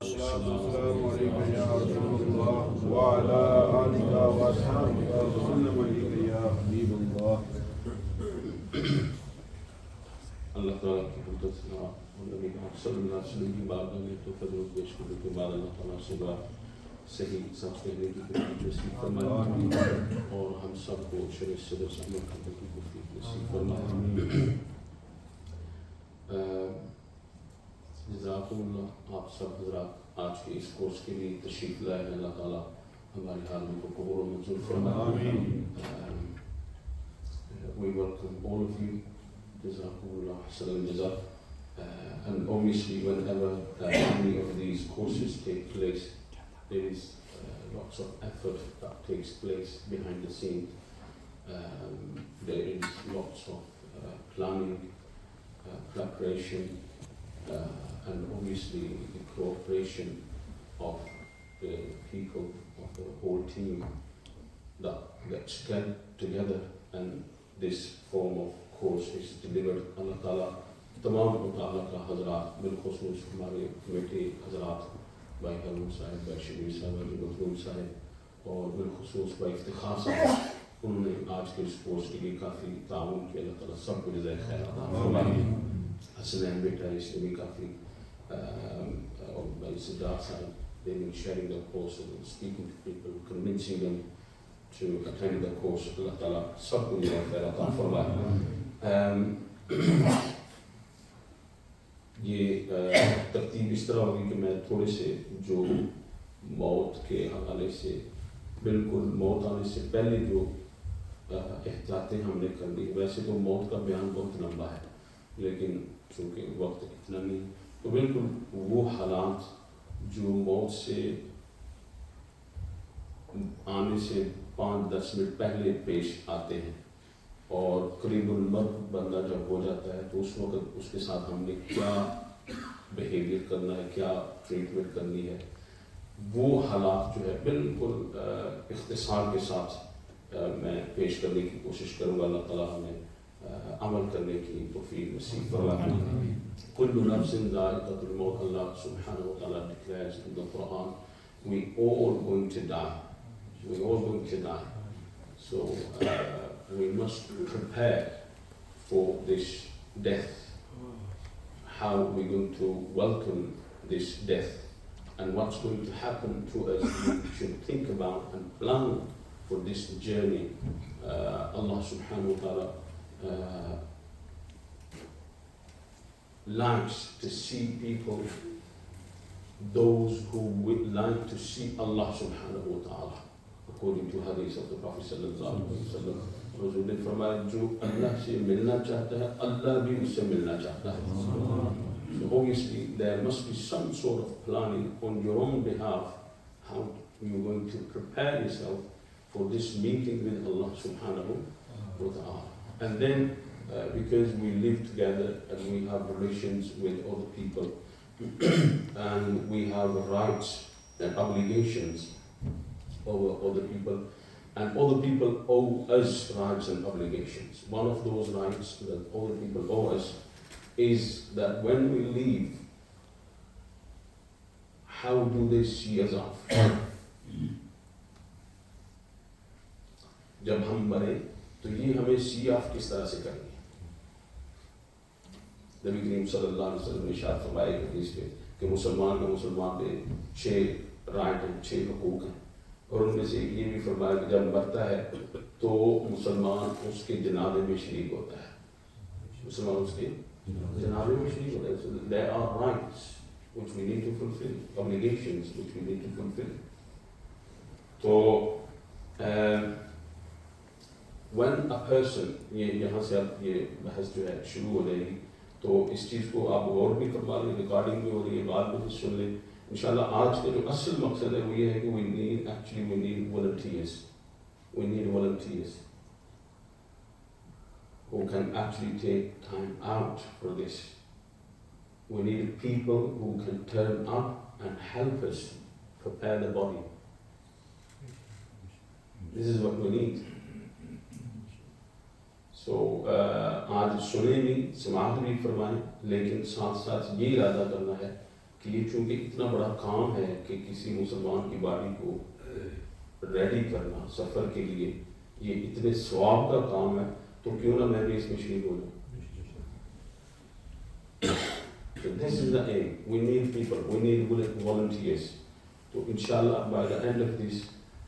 والسلام عليك يا رسول الله وعلى آلك وأصحابك وسلم عليك يا حبيب الله. اللہ تعالیٰ کی حمد و ثنا اور نبی محمد صلی اللہ علیہ وسلم کی بارگاہ میں تو فضل پیش کرنے کے بعد اللہ تعالیٰ سے بات صحیح سب کہنے کی توفیق نصیب فرمائے اور ہم سب کو شرع صدر سے عمل کرنے کی توفیق نصیب فرمائے. جزاکم اللہ. آپ سب حضرات آج کے اس کورس کے لیے تشریف لائے ہیں. اللہ تعالیٰ ہمارے حال کو قبول و منظور فرمائے. We welcome all of you. Jazakumullah Hassan Jazak. And obviously whenever any of these courses take place, there is lots of effort that takes place behind the scenes. There is lots of planning, preparation, and obviously the cooperation of the people of the whole team that gets together, and this form of course is delivered. اللہ تعالیٰ تمام متعلقہ حضرات بالخصوص ہمارے committee حضرات بھائی حرم صاحب، بھائی شبیر صاحب، بھائی مظلوم صاحب اور بالخصوص بھائی افتخار صاحب، انہوں نے آج کے اس کورس کے لیے کافی تعاون کیا. اللہ تعالیٰ سب کو جزائے خیر عطا فرمائے. حسنین بیٹا اس نے بھی کافی اور بھائی سجاد صاحب they've been sharing the course and speaking to people, convincing them to attend the course. اللہ تعالیٰ سب کو جزائے خیر عطا فرمائے. یہ ترتیب اس طرح ہوگی کہ میں تھوڑے سے جو موت کے حوالے سے بالکل موت آنے سے پہلے جو احتیاطیں ہم نے کر لی. ویسے تو موت کا بیان بہت لمبا ہے لیکن چونکہ وقت اتنا نہیں، تو بالکل وہ حالات جو موت سے آنے سے 5-10 منٹ پہلے پیش آتے ہیں اور قریب المرگ بندہ جب ہو جاتا ہے تو اس وقت اس کے ساتھ ہم نے کیا بیہیویئر کرنا ہے، کیا ٹریٹمنٹ کرنی ہے، وہ حالات جو ہے بالکل اختصار کے ساتھ میں پیش کرنے کی کوشش کروں گا. اللہ تعالیٰ ہمیں عمل کرنے کی توفیق نصیب فرمائے. کل نفس ذائقۃ الموت. اللہ سبحانہ و تعالیٰ declares in the Quran, we all going to die. We all going to die. So we must prepare for this death. How we're going to welcome this death and what's going to happen to us. We should think about and plan for this journey. Allah subhanahu wa ta'ala likes to see people, those who would like to see Allah subhanahu wa ta'ala, according to hadith of the Prophet sallallahu alaihi wasallam. حضور نے فرمایا جو اللہ سے ملنا چاہتا ہے اللہ بھی اس سے ملنا چاہتا ہے. So obviously there must be some sort of planning on your own behalf, how you're going to prepare yourself for this meeting with Allah subhanahu wa ta'ala. And then because we live together and we have relations with other people and we have rights and obligations over other people, and other people owe us rights and obligations. One of those rights that other people owe us is that when we leave, how do they see us off? جب ہم مرے تو یہ ہمیں سی of کس طرح سے کریں گے؟ نبی کریم صلی اللہ علیہ وسلم نے ارشاد فرمایا حدیث میں کہ مسلمان کا مسلمان پہ 6 رائٹ ہیں، 6 حقوق ہیں، اور ان میں سے یہ بھی فرمایا کہ جب مرتا ہے تو مسلمان اس کے جنازے میں شریک ہوتا ہے. مسلمان اس کے جنازے میں شریک ہوتا ہے. So there are rights which we need to fulfill, obligations which we need to fulfill. تو when a person یہاں سے اب یہ بحث جو ہے شروع ہو جائے گی تو اس چیز کو آپ غور بھی کروا لیں، ریکارڈنگ بھی ہو رہی ہے، بعد میں بھی سن لیں. انشاءاللہ آج کا جو اصل مقصد ہے وہ یہ ہے کہ we need volunteers. We need volunteers who can actually take time out for this. We need people who can turn up and help us prepare the body. This is what we need. So آج سنیں بھی، سماعت بھی فرمائیں، لیکن ساتھ ساتھ یہ ارادہ کرنا ہے کہ کہ یہ چونکہ اتنا بڑا کام ہے کہ کسی مسلمان کی باڈی کو ریڈی کرنا سفر کے لیے یہ اتنے ثواب کا کام ہے، تو کیوں نہ میں بھی اس میں شریک ہو جاؤں. So this is the aim. We need people, we need volunteers. So inshallah by the end of this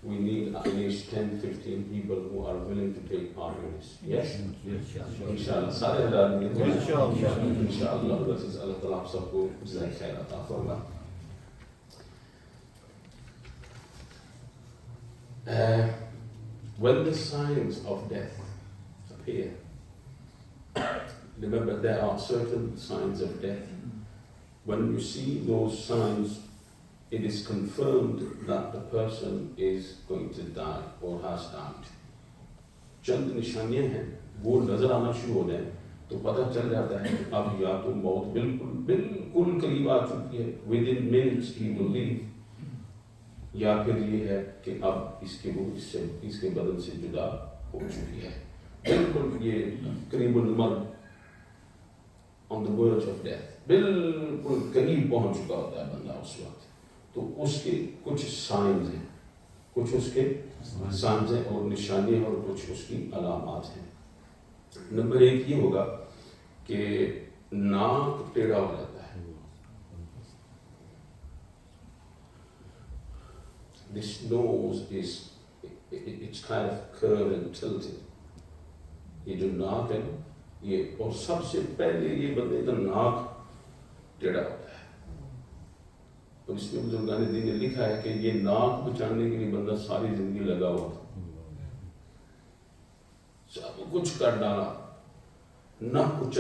we need at least 10-15 people who are willing to take part in this. Yes? Inshallah. سارے حضرات ملیں گے. Inshallah. اللہ تعالیٰ آپ سب کو جزائے خیر عطا فرمائے. When the signs of death appear, remember there are certain signs of death. When you see those signs, it is confirmed that the person is going to die or has died. چند نشانیاں ہیں وہ نظر آنا شروع ہو جائیں تو پتہ چل جاتا ہے کہ اب یا تو موت بالکل قریب آ چکی ہے, within minutes he will leave, یا پھر یہ ہے کہ اب اس کے روح اس کے بدن سے جدا ہو چکی ہے, بالکل یہ قریب المرگ, on the verge of death, بالکل قریب پہنچ چکا ہوتا ہے بندہ اس وقت. تو اس کے کچھ سائنز ہیں, کچھ اس کے سائنز ہیں اور نشانیاں اور کچھ اس کی علامات ہیں. نمبر 1 یہ ہوگا کہ ناک ٹیڑھا ہو جاتا ہے. This nose is, it's kind of curved and tilted. یہ جو ناک ہے نا یہ, اور سب سے پہلے یہ بندے کا ناک ٹیڑھا ہوتا ہے. اور اس میں بزرگان دین نے لکھا ہے کہ یہ ناک بچانے کے لیے بندہ ساری زندگی لگا ہوا تھا, سب کچھ کر ڈالا نہ کچھ.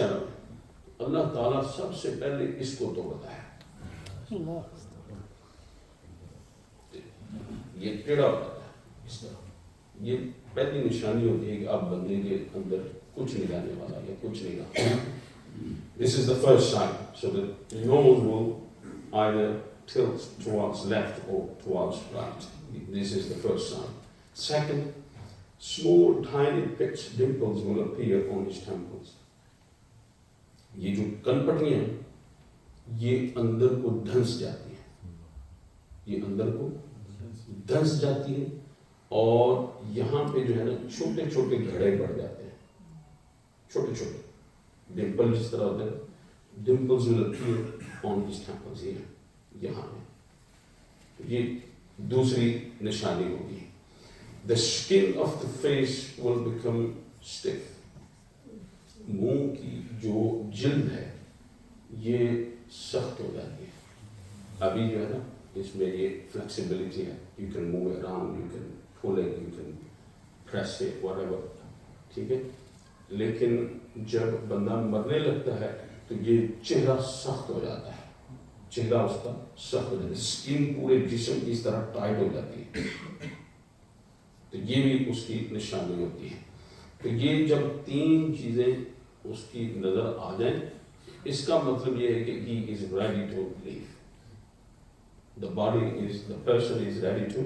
اللہ تعالیٰ سب سے پہلے اس کو تو بتایا, یہ ٹیڑھا ہوتا ہے اس طرح. یہ پہلی نشانی ہوتی ہے کہ اب بندے کے اندر کچھ نہیں رہنے والا یا کچھ نہیں رہا. This is the first sign. So the nose will either tilt towards left or towards right. This is the first sign. Second, small tiny pitch dimples will appear on his temples. یہ جو کن پٹیاں ہیں یہ اندر کو دھنس جاتی ہیں, یہ اندر کو دھنس جاتی ہیں, اور یہاں پہ جو ہے نا چھوٹے چھوٹے گھڑے پڑ جاتے ہیں, چھوٹے چھوٹے ڈمپل جس طرح ہوتے ہیں. ڈمپلز will appear on his temples here, یہاں پہ. یہ دوسری نشانی ہوگی. The skin of the face will become stiff. منہ کی جو جلد ہے یہ سخت ہو جاتی ہے. ابھی جو ہے نا اس میں یہ flexibility ہے, you can move it around, you can pull it, you can press it, whatever, ٹھیک ہے. لیکن جب بندہ مرنے لگتا ہے تو یہ چہرہ سخت ہو جاتا ہے, چہرہ اس کا سخت ہو جاتا ہے, اسکن پورے جسم کی اس طرح ٹائٹ ہو جاتی ہے. تو یہ بھی اس کی نشانی ہوتی ہے. تو یہ جب 3 چیزیں اس کی نظر آ جائیں اس کا مطلب یہ ہے کہ he is ready to leave. The body is, the person is ready to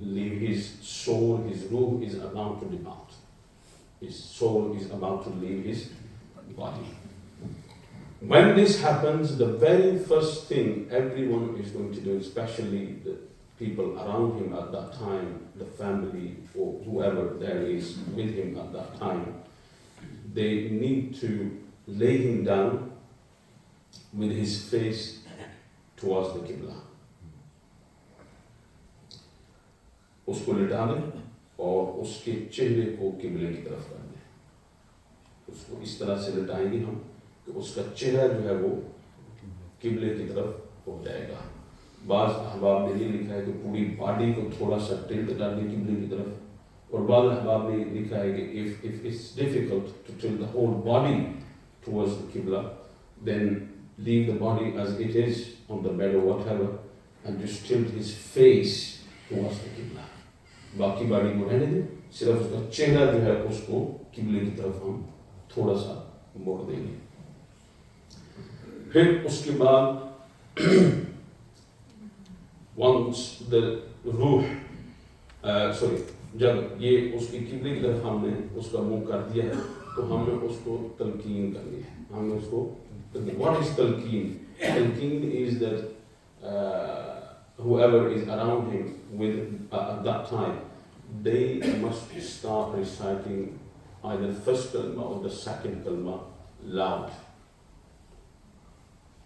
leave. His soul, his ruh is about to depart. His soul is about to leave his body. When this happens, the very first thing everyone is going to do, especially the people around him at that time, the family or whoever there is with him at that time, they need to lay him down with his face towards the Qibla. اس کو لٹا دیں اور اس کے چہرے کو قبلے کی طرف کر دیں. اس کو اس طرح سے لٹائیں گے ہم کہ اس کا چہرہ جو ہے وہ قبلے کی طرف ہو جائے گا. بعض احباب نے یہ لکھا ہے کہ پوری باڈی کو تھوڑا سا ٹلٹ کر دیں قبلے کی طرف, اور بعض احباب نے لکھا ہے کہ if it's difficult to tilt the whole body towards the Qibla, then leave the body as it is on the bed or whatever and just tilt his face towards the Qibla. باقی body کو رہنے دیں, صرف اس کا چہرہ جو ہے اس کو قبلے کی طرف ہم تھوڑا سا موڑ دیں گے. پھر اس کے بعد once the روح جب یہ اس کی قبلے کی طرف ہم نے اس کا منہ کر دیا ہے تو ہم نے اس کو تلقین کرنی ہے. ہم نے اس کو what is تلقین? تلقین is that whoever is around him with at that time, they must start reciting either first kalma or the second kalma loud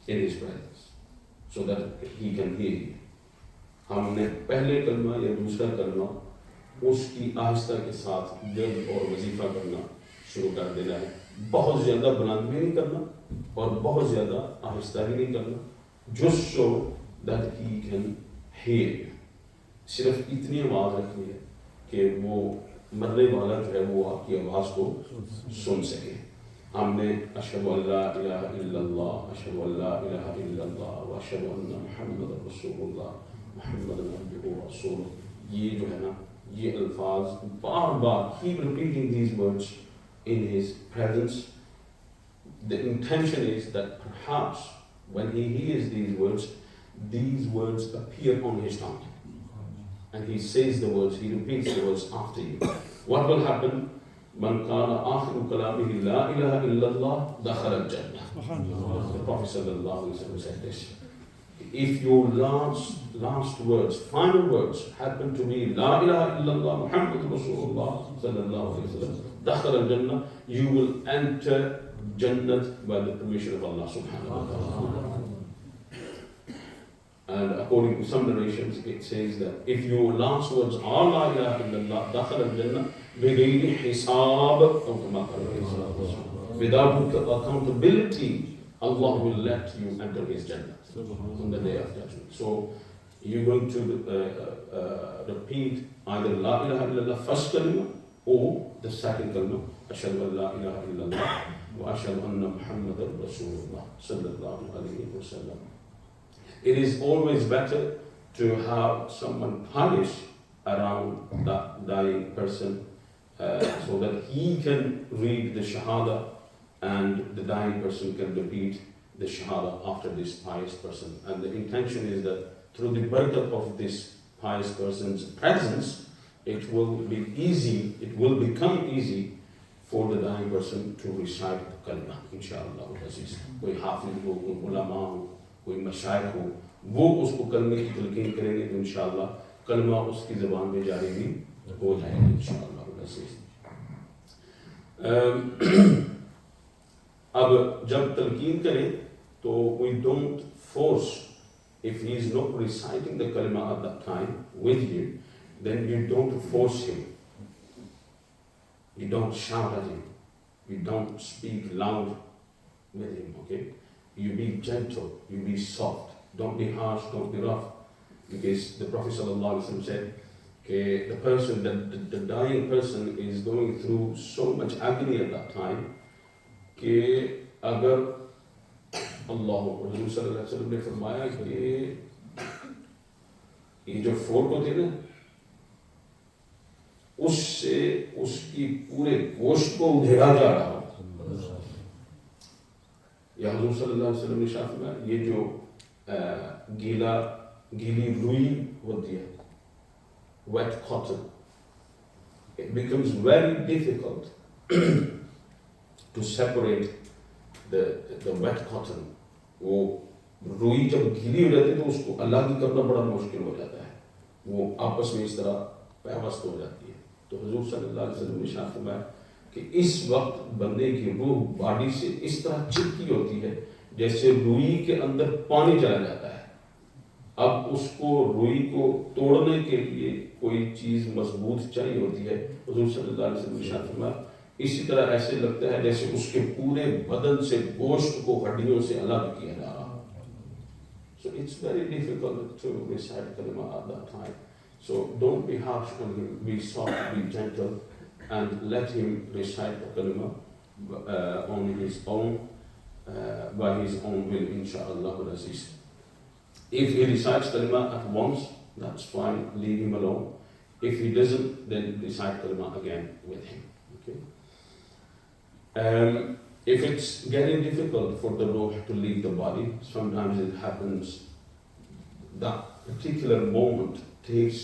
in his presence, so that he can hear you. ہم نے پہلے کلمہ یا دوسرا کلمہ اس کی آہستہ کے ساتھ درد اور وظیفہ کرنا شروع کر دینا ہے. بہت زیادہ بلند بھی نہیں کرنا اور بہت زیادہ آہستہ بھی نہیں کرنا. just so that he can hear you. صرف اتنی آواز رکھنی ہے کہ وہ مرنے والا جو ہے وہ آپ کی آواز کو سن سکے. ہم نے اشہد ان لا الہ الا اللہ اشہد ان لا الہ الا اللہ واشہد ان محمد رسول اللہ محمد عبدہ ورسولہ، یہ جو ہے نا یہ الفاظ بار بار keep repeating these words in his presence. The intention is that perhaps when he hears these words appear on his tongue and he says the words, he repeats the words after you. What will happen? من قال آخر كلامه لا إله إلا الله دخل الجنة. The Prophet sallallahu alaihi wasallam said this. If your last words, final words happen to be لا إله إلا الله محمد رسول الله sallallahu alaihi wasallam دخل الجنة, you will enter Jannat by the permission of Allah subhanahu wa ta'ala. And according to some narrations, it says that if your last words are La ilaha illallah, dakhala al-jannah, بِغَيْرِ حِسَابٍ, without accountability, Allah will let you enter His Jannah on the day of judgment. So you're going to repeat either La ilaha illallah first kalima or the second kalima, Ashhadu an la ilaha illallah wa ashhadu anna Muhammadan Rasulullah sallallahu alayhi wa sallam. It is always better to have someone pious around that dying person so that he can read the Shahada and the dying person can repeat the Shahada after this pious person. And the intention is that through the barakat of this pious person's presence, it will become easy for the dying person to recite the kalima, inshallah. Koi hafiz ho, koi ulama ho, کوئی مشائخ ہو, وہ اس کو کلمے کی تلقین کریں گے تو انشاءاللہ کلمہ اس کی زبان میں جاری بھی ہو جائے گا انشاءاللہ. اب جب تلقین کریں تو we don't force. If he is not reciting the kalima at that time with you, then you don't force him. You don't shout at him. You don't speak loud with him, okay? You be gentle, you be soft, don't be harsh, don't be rough. Because the Prophet ﷺ said, okay, the dying person is going through so much agony at that time, کہ اگر اللہ رسول صلی اللہ علیہ وسلم نے فرمایا کہ یہ جو فورک ہوتے ہیں نا, اس سے اس کی پورے گوشت کو ادھیڑا جا رہا ہو. یا حضور صلی اللہ علیہ وسلم نے ارشاد فرمایا یہ جو گیلی روئی ہوتی ہے, wet cotton, it becomes very difficult to separate the wet cotton. وہ روئی جب گیلی ہو جاتی ہے تو اس کو الگ کرنا بڑا مشکل ہو جاتا ہے, وہ آپس میں اس طرح پیوست ہو جاتی ہے. تو حضور صلی اللہ علیہ وسلم نے ارشاد فرمایا کہ اس وقت بندے کی روح باڈی سے اس طرح چپکی ہوتی ہے جیسے روئی کے اندر پانی چلا جاتا ہے. اب اس کو روئی کو توڑنے کے لیے کوئی چیز مضبوط چاہیے ہوتی ہے. حضور صلی اللہ علیہ وسلم نے ارشاد فرمایا اسی طرح ایسے لگتا ہے جیسے اس کے پورے بدن سے گوشت کو ہڈیوں سے الگ کیا جا رہا. So it's very difficult to recite kalima at that time. So don't be harsh on him, be soft, be gentle, and let him recite the kalima on his own, by his own will, inshaAllah al-Aziz. If he recites kalima at once, that's fine, leave him alone. If he doesn't, then recite kalima again with him. Okay? If it's getting difficult for the ruh to leave the body, sometimes it happens that particular moment takes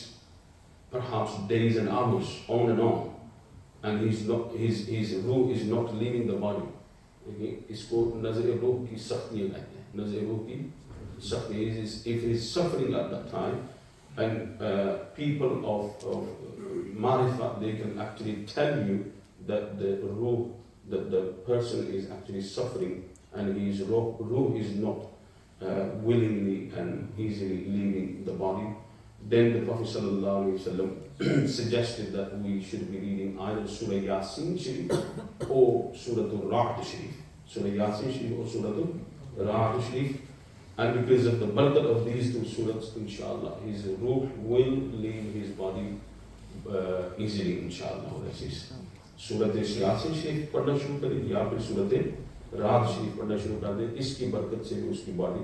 perhaps days and hours on and on, and his ruh is not leaving the body. اس کو نظر روح کی سختیاں کہتے ہیں, نظر روح کی if he's suffering at that time, and people of Marifah, they can actually tell you that the ruh, that the person is actually suffering, and his ruh is not willingly and easily leaving the body. Then the Prophet ﷺ suggested that we should be reading either Surah Yasin Sharif or Surah Al-Ra'd Sharif. Surah Yasin Sharif or Surah Al-Ra'd Sharif. And because of the barakat of these two surahs, inshallah, his ruh will leave his body easily, inshallah. That is Surah Yasin Sharif padna shuru kare ya phir Surah Ra'd Sharif padna shuru kar de. Iski barakat se uski body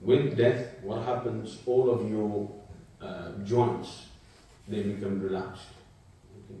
With death, what happens? All of your joints, they become relaxed. Okay?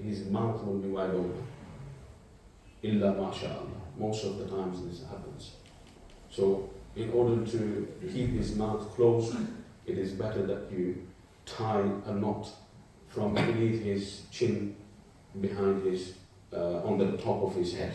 His mouth will be wide open. Illa masha'Allah. Most of the times this happens. So in order to keep his mouth closed, it is better that you tie a knot from beneath his chin, behind his, on the top of his head.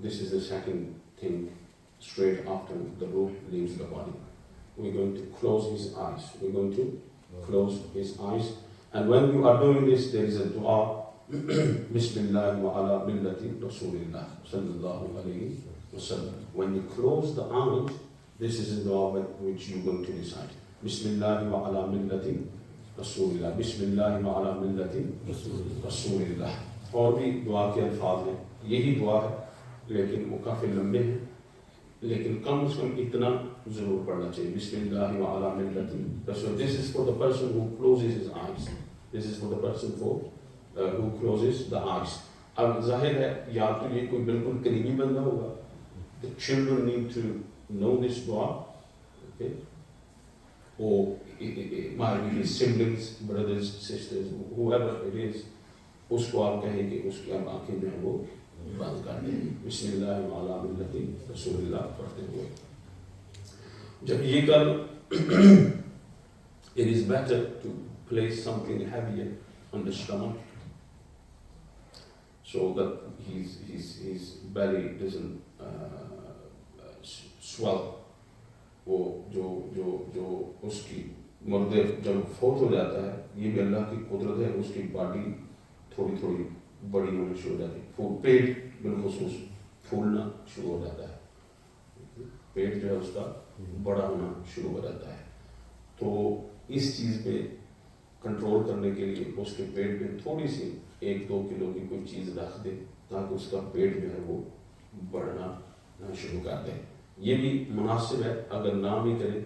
This is the second thing straight after the ruh leaves the body. We're going to close his eyes. We're going to close his eyes. And when you are doing this, there is a dua. Bismillah wa ala millati Rasulillah sallallahu alayhi wa sallam. When you close the eyes, this is a dua which you're going to recite. Bismillah wa ala millati Rasulillah. Bismillah wa ala millati Rasulillah. اور بھی دعا کے الفاظ ہیں, یہی دعا ہے لیکن وہ کافی لمبے ہیں, لیکن کم از کم اتنا ضرور پڑھنا چاہیے. بسم اللہ وعلی ملت رسول. This is for the person who closes his eyes. This is for the person who closes the eyes. اب ظاہر ہے یا تو یہ کوئی بالکل قریبی بندہ ہوگا. The children need to know this dua. Okay? Or it might be his siblings, brothers, sisters, whoever it is. اس کو آپ کہیں کہ اس کی اب آنکھیں جو ہیں وہ بند کر دیں. بسم اللہ وعلی ملت رسول اللہ پڑھتے ہوئے. جب یہ کر it is better to place something heavier on the stomach so that his belly doesn't swell. وہ جو اس کی مردے جب فوت ہو جاتا ہے, یہ بھی اللہ کی قدرت ہے, اس کی باڈی تھوڑی تھوڑی بڑی ہونا شروع ہو جاتی ہے. پیٹ بالخصوص پھولنا شروع ہو جاتا ہے, پیٹ جو ہے اس کا بڑا ہونا شروع ہو جاتا ہے. تو اس چیز پہ کنٹرول کرنے کے لیے اس کے پیٹ میں تھوڑی سی 1-2 کلو کی کوئی چیز رکھ دے تاکہ اس کا پیٹ جو ہے وہ بڑھنا شروع کر دے. یہ بھی مناسب ہے, اگر نہ بھی کرے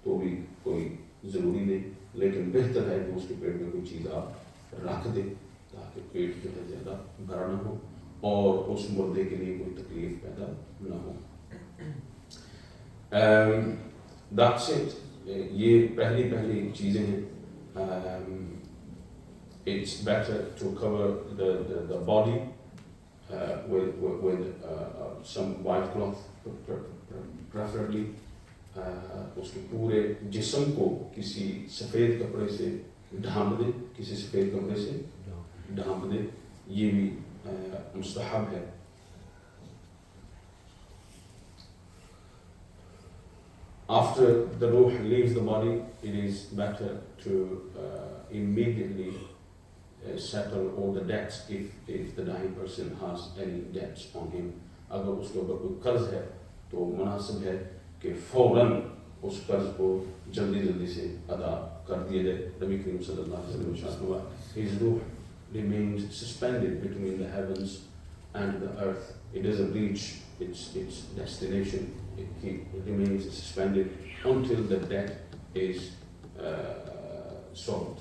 تو بھی کوئی ضروری نہیں, لیکن بہتر ہے کہ اس کے پیٹ میں کوئی چیز آپ رکھ دیں تاکہ پیٹ جو ہے زیادہ بھرا نہ ہو اور اس مردے کے لیے کوئی تکلیف پیدا نہ ہو. That's it. یہ پہلی چیزیں ہیں. It's better to cover the body with some white cloth, preferably. اس کے پورے جسم کو کسی سفید کپڑے سے ڈھانپ دیں, کسی سفید کپڑے سے ڈھانپ دیں, یہ بھی مستحب ہے. After the ruh leaves the body, it is better to immediately settle all the debts if the dying person has any debts on him. اگر اس کے اوپر کوئی قرض ہے تو مناسب ہے کہ فوراً اس قرض کو جلدی سے ادا کر دیا جائے. نبی کریم صلی اللہ علیہ وسلم ارشاد ہوا, his ruh remains suspended between the heavens and the earth. It doesn't reach its destination. it remains suspended until the debt is solved.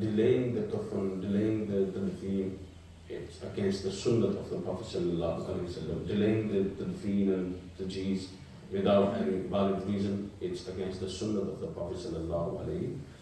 Delaying the kafan, delaying the dafeen, it's against the sunnah of the Prophet sallallahu alaihi wasallam. Delaying the dafeen and the jizz without any valid reason, it's against the sunnah of the Prophet sallallahu alaihi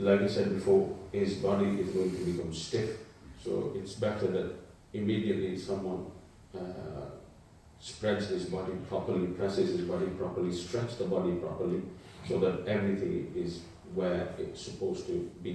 like I said before, his body is going to become stiff, so it's better that immediately someone spreads his body properly, presses his body properly, stretches the body properly, so that everything is where it's supposed to be.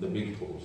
the big toes,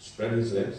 spread his legs,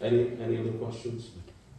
any other questions?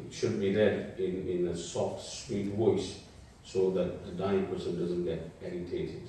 It should be read in a soft, sweet voice so that the dying person doesn't get irritated.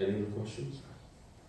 any other questions?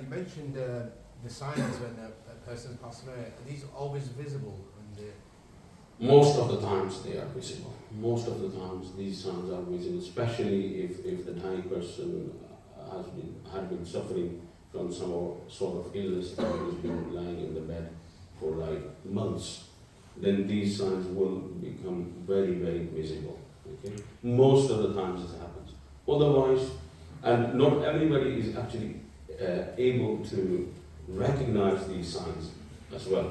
You mentioned the signs when a person passes away. Are these always visible? Most of the times they are visible. Most of the times these signs are visible, especially if the dying person had been suffering from some sort of illness and has been lying in the bed for like months. Then these signs will become very, very visible. Okay? Most of the times it happens. Otherwise, and not everybody is actually able to recognize these signs as well.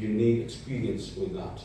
You need experience with that.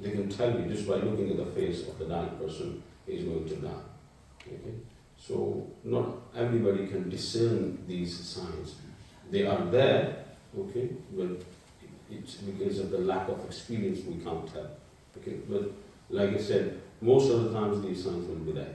They can tell you just by looking at the face of the dying person he is going to die. Okay? So not everybody can discern these signs. They are there, okay, but it's because of the lack of experience we can't tell. Okay, but like I said, most of the times these signs will be there.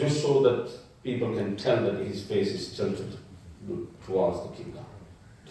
just so that people can tell that his face is tilted towards the qibla,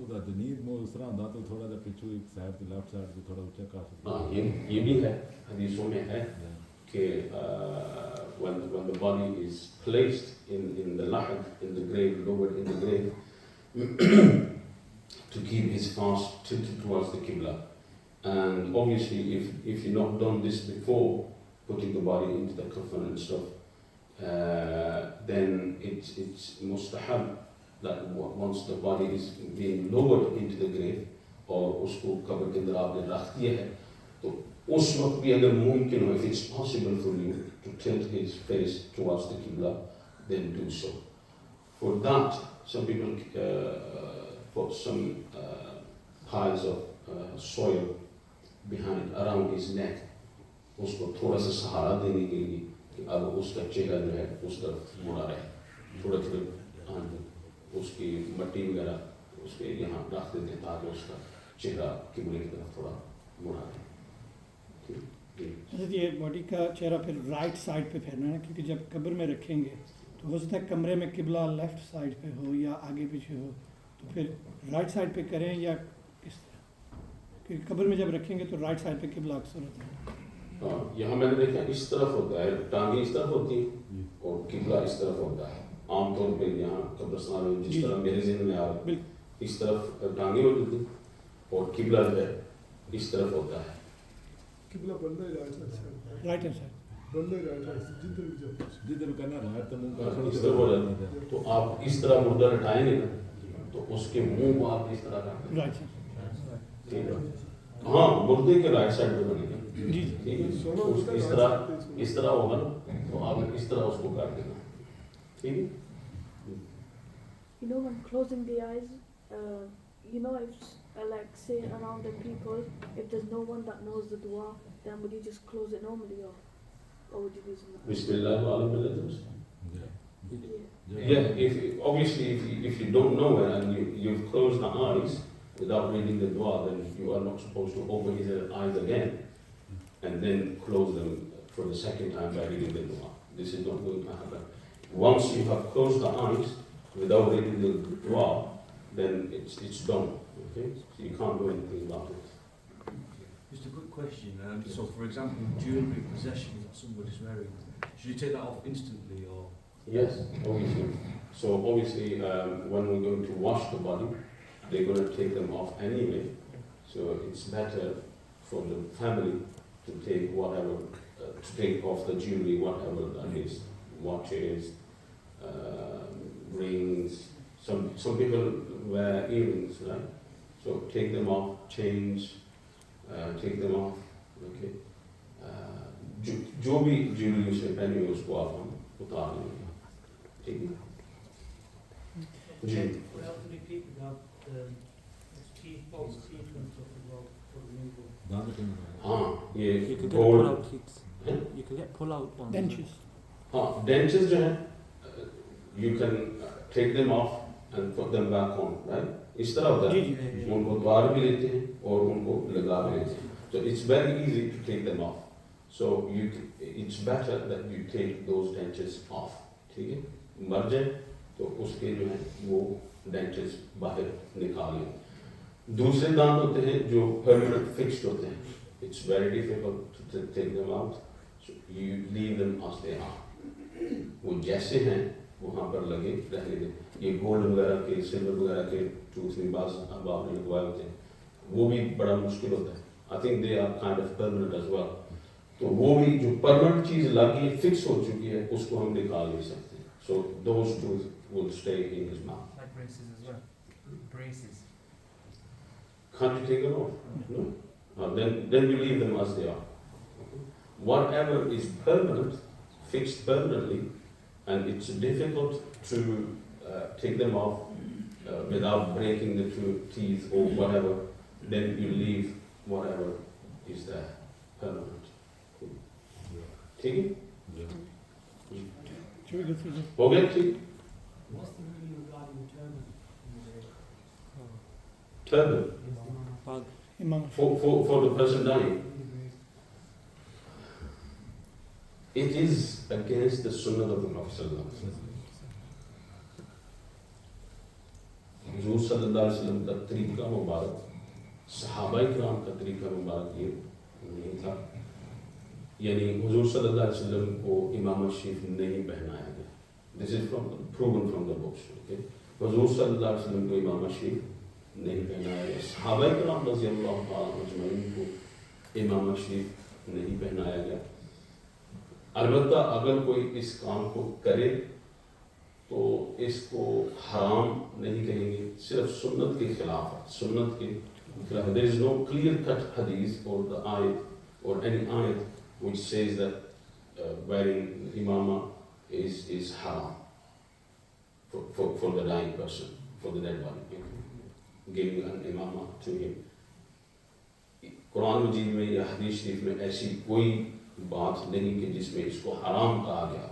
ਉਹਦਾ ਜਨੀਬ ਮੋ ਉਸ ਤਰ੍ਹਾਂ ਹੁੰਦਾ ਤਾਂ ਥੋੜਾ ਜਿਹਾ ਪਿੱਛੋਂ ਇੱਕ ਸਾਈਡ ਤੇ ਲੈਫਟ ਸਾਈਡ ਤੇ ਥੋੜਾ ਉੱਚਾ ਕਰ ਸਕਦਾ ہاں یہ بھی ہے حدیثوں میں ہے کہ when the body is placed in the lahad, in the grave, lowered in the grave, to keep his face tilted towards the Qibla. And obviously if you've not done this before putting the body into the coffin and stuff, then it's mustahab that once the body is being lowered into the grave اور اس کو قبر کے اندر آپ نے رکھ دیا ہے تو اس وقت بھی اگر ممکن ہو if it's possible for you to tilt his face towards the Qibla, then do so. For that, some people put some piles of soil behind, around his neck. اس کو تھوڑا سا سہارا دینے کے لیے کہ اب اس کا چہرہ جو ہے اس طرف مڑا رہے تھوڑا تھوڑا اس کی مٹی وغیرہ اس کے یہاں رکھ دیتے ہیں تاکہ اس کا چہرہ قبلے کی طرف تھوڑا مڑا رہے. حضرت یہ باڈی کا چہرہ پھر رائٹ سائڈ پہ پھیرنا ہے کیونکہ جب قبر میں رکھیں گے تو ہو سکتا ہے کمرے میں قبلہ لیفٹ سائڈ پہ ہو یا آگے پیچھے ہو تو پھر رائٹ سائڈ پہ کریں یا کس طرح کیونکہ قبر میں جب رکھیں گے تو رائٹ سائڈ پہ قبلہ اکثر ہوتا ہے. یہاں میں نے دیکھا اس طرف ہوتا ہے ٹانگیں اس طرف ہوتی ہیں اور قبلہ اس طرف ہوتا ہے عام طور پہ یہاں قبرستان میں جس طرح میرے ذہن میں آ رہا اس طرف ٹانگیں ہوتی تھیں اور قبلہ جو ہے اس طرف ہوتا ہے. قبلہ بندہ رائٹ ہینڈ سائڈ بندہ جدھر کرنا رائٹ تو منہ اس طرف ہو جاتا ہے تو آپ اس طرح مردہ اٹھائیں گے نا تو اس کے منہ کو آپ اس طرح کرتے ہیں. رائٹ سائڈ ٹھیک ہے ہاں مردے کے رائٹ سائڈ پہ بنے گا جی ٹھیک ہے اس طرح ہوگا نا تو آپ اس طرح اس کو کاٹ دینا ٹھیک ہے. You know, when closing the eyes, you know, if like say around the people, if there's no one that knows the dua, then would you just close it normally, or would you do something? Bismillah wa ala millah. Yeah. Yeah, obviously if you don't know it and you've closed the eyes without reading the dua, then you are not supposed to open his eyes again and then close them for the second time by reading the dua. This is not going to happen. Once you have closed the eyes without reading the dua, then it's done. Okay, so you can't do anything about it. Just a quick question. So, for example, jewelry possessions that somebody's wearing, should you take that off instantly or? Yes, obviously. So obviously, when we're going to wash the body, they're going to take them off anyway. So it's better for the family to take whatever, to take off the jewelry, whatever that is, watches, rings. Some people wear earrings, right? So take them off, change, take them off. Okay. جو بھی jewelry اس میں پہنی ہو اس کو آپ ہم اتار لیں گے. ٹھیک ہے جی. ہاں یہ ڈینچز جو ہیں you can take them off and put them back on right اس طرح ہوتا ہے ان کو اتار بھی لیتے ہیں اور ان کو لگا بھی لیتے ہیں. So it's very easy to take them off. So it's better that you take those dentures off. ٹھیک ہے مر جائے تو اس کے جو ہیں وہ ڈینچز باہر نکالیں. دوسرے دانت ہوتے ہیں جو permanent fixed ہوتے ہیں. It's very difficult to take them out. So you leave them as they are. وہ جیسے ہیں وہاں پر لگے رہنے دیں. یہ گولڈ وغیرہ کے سلور وغیرہ کے ٹوتھ میں بعض اب آپ نے لگوائے ہوتے ہیں وہ بھی بڑا مشکل ہوتا ہے. I think they are kind of permanent as well. تو وہ بھی جو permanent چیز لگی فکس ہو چکی ہے اس کو ہم نکال نہیں سکتے. So those two will stay in his mouth. Like braces as well. Braces. Can't you take them off? No. Then you leave them as they are. Okay. Whatever is permanent, fixed permanently, and it's difficult to take them off without breaking the two teeth or whatever, then you leave whatever is there permanent. ٹھیک ہے ہو گیا ٹھیک. Turban for the person dying. It is against the sunnah of the Prophet sallallahu alaihi wasallam. حضور صلی اللہ علیہ وسلم کا طریقہ مبارک، صحابہ کرام کا طریقہ مبارک یہ نہیں تھا. یعنی حضور صلی اللہ علیہ وسلم کو امامہ شریف نہیں پہنایا گیا. دس از پروون فرام دا بکس. حضور صلی اللہ علیہ وسلم کو امامہ شریف نہیں پہنایا گیا. صحابہ کرام رضی اللہ تعالیٰ اجمعین کو امامہ شریف نہیں پہنایا گیا. البتہ اگر کوئی اس کام کو کرے تو اس کو حرام نہیں کہیں گے، صرف سنت کے خلاف ہے. سنت کے خلاف. There is no clear cut hadith or the ayat or any ayat which says that wearing imama is haram for the dying person, for the dead body, giving an imama to him. قرآن مجید میں یا حدیث شریف میں ایسی کوئی بات نہیں کہ جس میں اس کو حرام کہا گیا.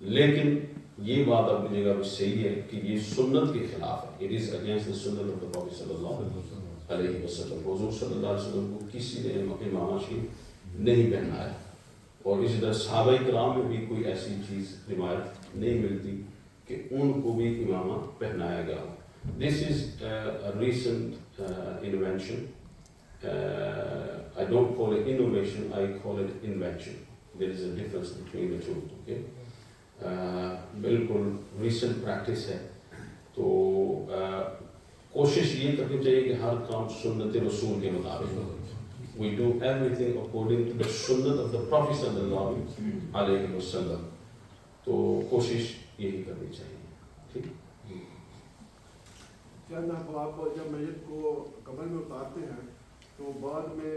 لیکن یہ بات اپنی جگہ پہ صحیح ہے کہ یہ سنت کے خلاف ہے. It is against the sunnah of the Prophet صلی اللہ علیہ وسلم. حضور صلی اللہ علیہ وسلم کو کسی نے امامہ شریف نہیں پہنایا. اور اسی طرح صحابہ کرام میں بھی کوئی ایسی چیز روایت نہیں ملتی کہ ان کو بھی امامہ پہنایا گیا. This is a recent invention. I don't call it innovation, I call it invention. There is a difference between the two. Okay? بالکل ریسنٹ پریکٹس ہے. تو کوشش یہ کرنی چاہیے کہ ہر کام سنت رسول کے مطابق ہو. We do everything according to the sunnah of the Prophet صلی اللہ علیہ وسلم. تو کوشش یہی کرنی چاہیے. ٹھیک. چند آپ جب میت کو قبر میں اتارتے ہیں تو بعد میں